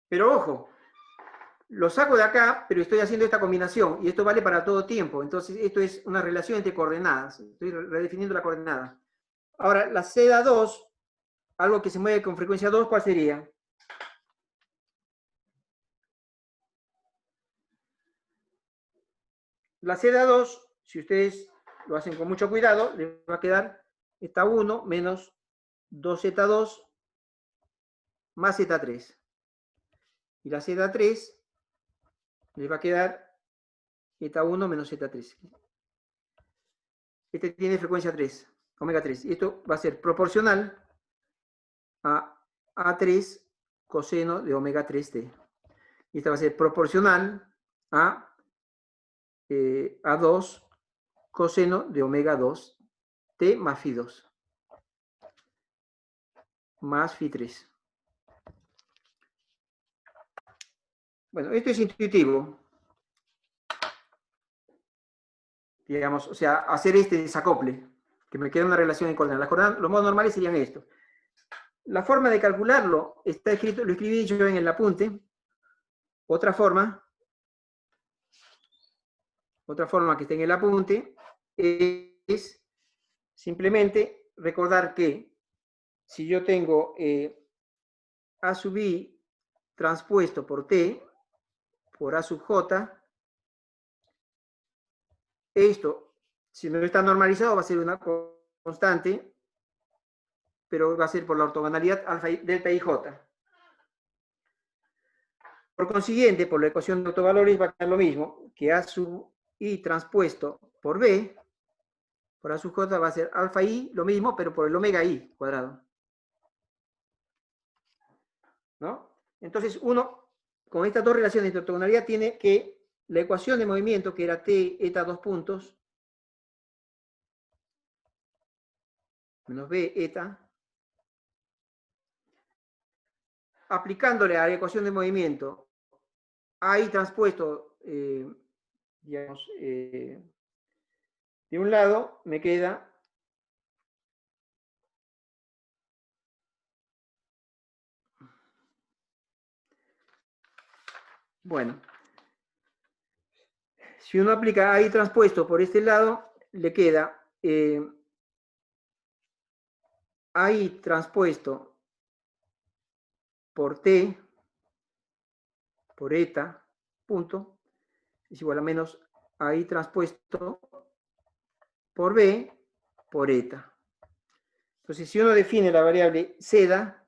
Pero ojo, lo saco de acá, pero estoy haciendo esta combinación, y esto vale para todo tiempo. Entonces, esto es una relación entre coordenadas. Estoy redefiniendo la coordenada. Ahora, la seda 2, algo que se mueve con frecuencia 2, ¿cuál sería? La seda 2, si ustedes lo hacen con mucho cuidado, les va a quedar eta 1 menos 2z2 más z3. Y la seda 3 les va a quedar eta 1 menos z3. Este tiene frecuencia 3, omega 3. Y esto va a ser proporcional a A3 coseno de omega 3t. Y esta va a ser proporcional a A2 coseno de omega 2 t más phi 2 más phi 3. Bueno, esto es intuitivo. Digamos, o sea, hacer este desacople, que me queda una relación en coordenadas. Las coordenadas, los modos normales serían estos. La forma de calcularlo está escrito, lo escribí yo en el apunte. Otra forma que está en el apunte es simplemente recordar que si yo tengo A sub I transpuesto por T por A sub J, esto, si no está normalizado, va a ser una constante, pero va a ser por la ortogonalidad alfa y, delta y J. Por consiguiente, por la ecuación de autovalores va a quedar lo mismo, que A sub I transpuesto por B, por A sub J va a ser alfa I, lo mismo, pero por el omega I cuadrado. ¿No? Entonces, uno, con estas dos relaciones de ortogonalidad, tiene que la ecuación de movimiento, que era T eta 2 puntos, menos B eta, aplicándole a la ecuación de movimiento I transpuesto, digamos, de un lado, me queda bueno, si uno aplica I transpuesto por este lado, le queda I transpuesto por T, por eta, punto, es igual a menos I transpuesto por B, por eta. Entonces, si uno define la variable seda,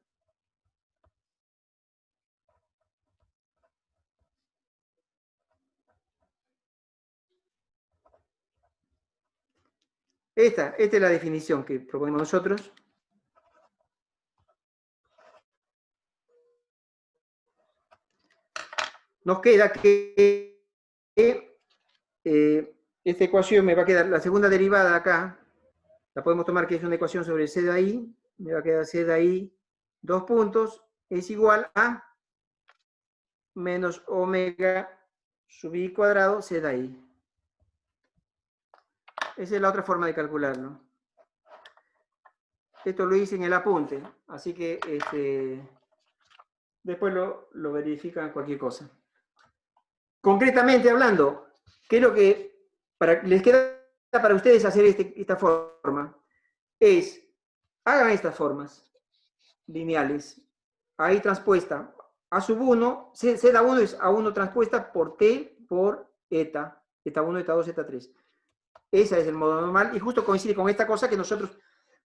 esta es la definición que proponemos nosotros. Nos queda que esta ecuación me va a quedar, la segunda derivada acá, la podemos tomar que es una ecuación sobre C de I, me va a quedar C de I, 2 puntos, es igual a menos omega sub I cuadrado C de I. Esa es la otra forma de calcularlo. Esto lo hice en el apunte, así que después lo verifican cualquier cosa. Concretamente hablando, ¿qué es lo que les queda para ustedes hacer esta forma? Es, hagan estas formas lineales. Ahí transpuesta A sub 1, Z 1 es A1 transpuesta por T por eta. Eta 1, eta 2, eta 3. Ese es el modo normal y justo coincide con esta cosa que nosotros,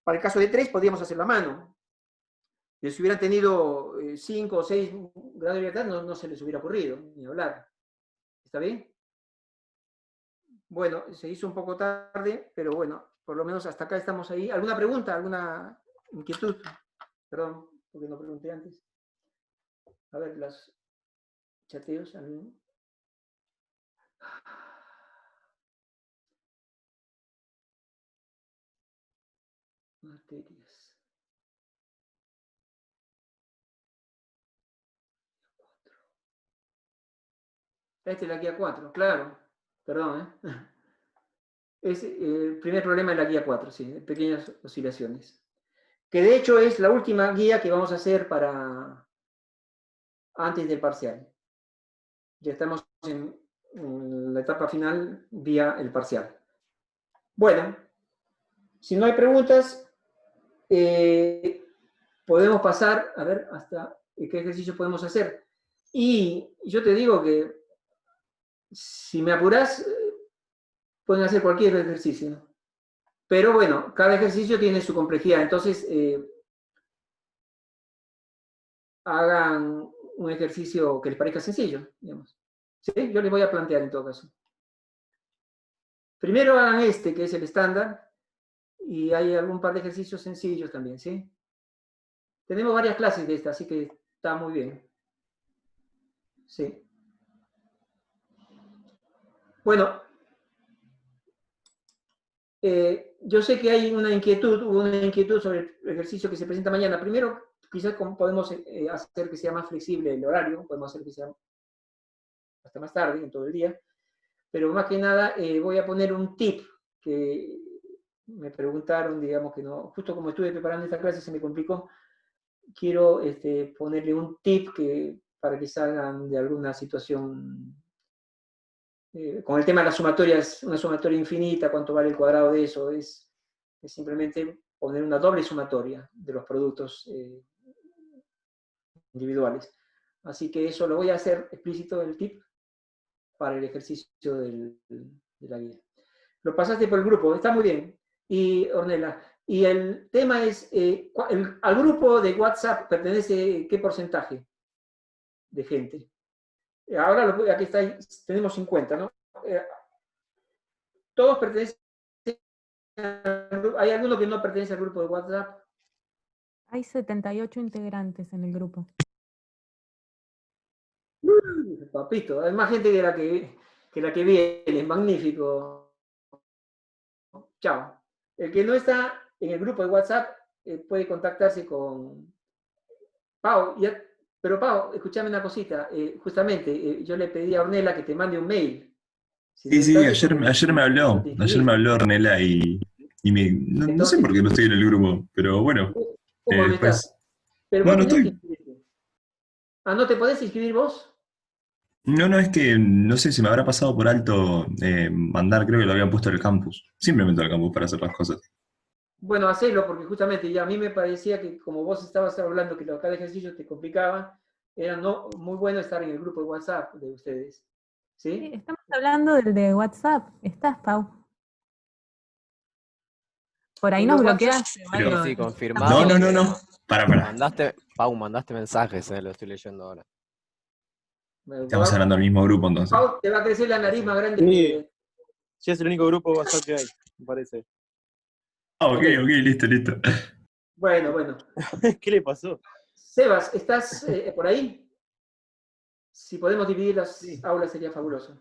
para el caso de 3, podríamos hacer la mano. Y si hubieran tenido 5 o 6 grados de libertad, no se les hubiera ocurrido, ni hablar. ¿Está bien? Bueno, se hizo un poco tarde, pero bueno, por lo menos hasta acá estamos ahí. ¿Alguna pregunta? ¿Alguna inquietud? Perdón, porque no pregunté antes. A ver, las chateos. Materias. Esta es la guía 4, claro. Perdón, ¿eh? Es el primer problema de la guía 4, sí, pequeñas oscilaciones. Que de hecho es la última guía que vamos a hacer para antes del parcial. Ya estamos en la etapa final vía el parcial. Bueno, si no hay preguntas, podemos pasar a ver hasta qué ejercicio podemos hacer. Y yo te digo que si me apuras, pueden hacer cualquier ejercicio. Pero bueno, cada ejercicio tiene su complejidad. Entonces, hagan un ejercicio que les parezca sencillo, digamos. ¿Sí? Yo les voy a plantear en todo caso. Primero hagan este, que es el estándar, y hay algún par de ejercicios sencillos también, ¿sí? Tenemos varias clases de esta, así que está muy bien. Sí. Bueno, yo sé que hay hubo una inquietud sobre el ejercicio que se presenta mañana. Primero, quizás podemos hacer que sea más flexible el horario, podemos hacer que sea hasta más tarde, en todo el día, pero más que nada voy a poner un tip que me preguntaron, digamos que no, justo como estuve preparando esta clase se me complicó, quiero ponerle un tip para que salgan de alguna situación, con el tema de las sumatorias, una sumatoria infinita, cuánto vale el cuadrado de eso, es simplemente poner una doble sumatoria de los productos individuales. Así que eso lo voy a hacer explícito el tip para el ejercicio de la guía. Lo pasaste por el grupo, está muy bien. Y Ornella, y el tema es, ¿al grupo de WhatsApp pertenece qué porcentaje de gente? Ahora aquí está, tenemos 50, ¿no? Todos pertenecen, ¿hay alguno que no pertenece al grupo de WhatsApp? Hay 78 integrantes en el grupo. Papito, hay más gente que la que viene, magnífico. Chao. El que no está en el grupo de WhatsApp puede contactarse con Pau. Pero Pau, escúchame una cosita. Justamente, yo le pedí a Ornella que te mande un mail. Si Sí, no sí, estás, ayer me habló Ornella y no sé por qué no estoy en el grupo, pero bueno, ¿cómo no después... estás? Pero No, vos no tenés que estoy. inscribirte. Ah, ¿no te podés inscribir vos? No, es que no sé si me habrá pasado por alto mandar, creo que lo habían puesto en el campus. Simplemente al campus para hacer las cosas. Bueno, hacelo, porque justamente ya a mí me parecía que como vos estabas hablando que cada ejercicio te complicaba, era muy bueno estar en el grupo de WhatsApp de ustedes. ¿Sí? Sí, estamos hablando del de WhatsApp. ¿Estás, Pau? Por ahí El nos de bloqueaste. Pero- algo. Sí, confirmado. No. Para. Mandaste mensajes, lo estoy leyendo ahora. Estamos hablando del mismo grupo entonces. Pau, te va a crecer la nariz más grande Sí. que... Sí, es el único grupo WhatsApp que hay, me parece. Ah, ok, listo. Bueno. ¿Qué le pasó? Sebas, ¿estás por ahí? Si podemos dividir las aulas sería fabuloso.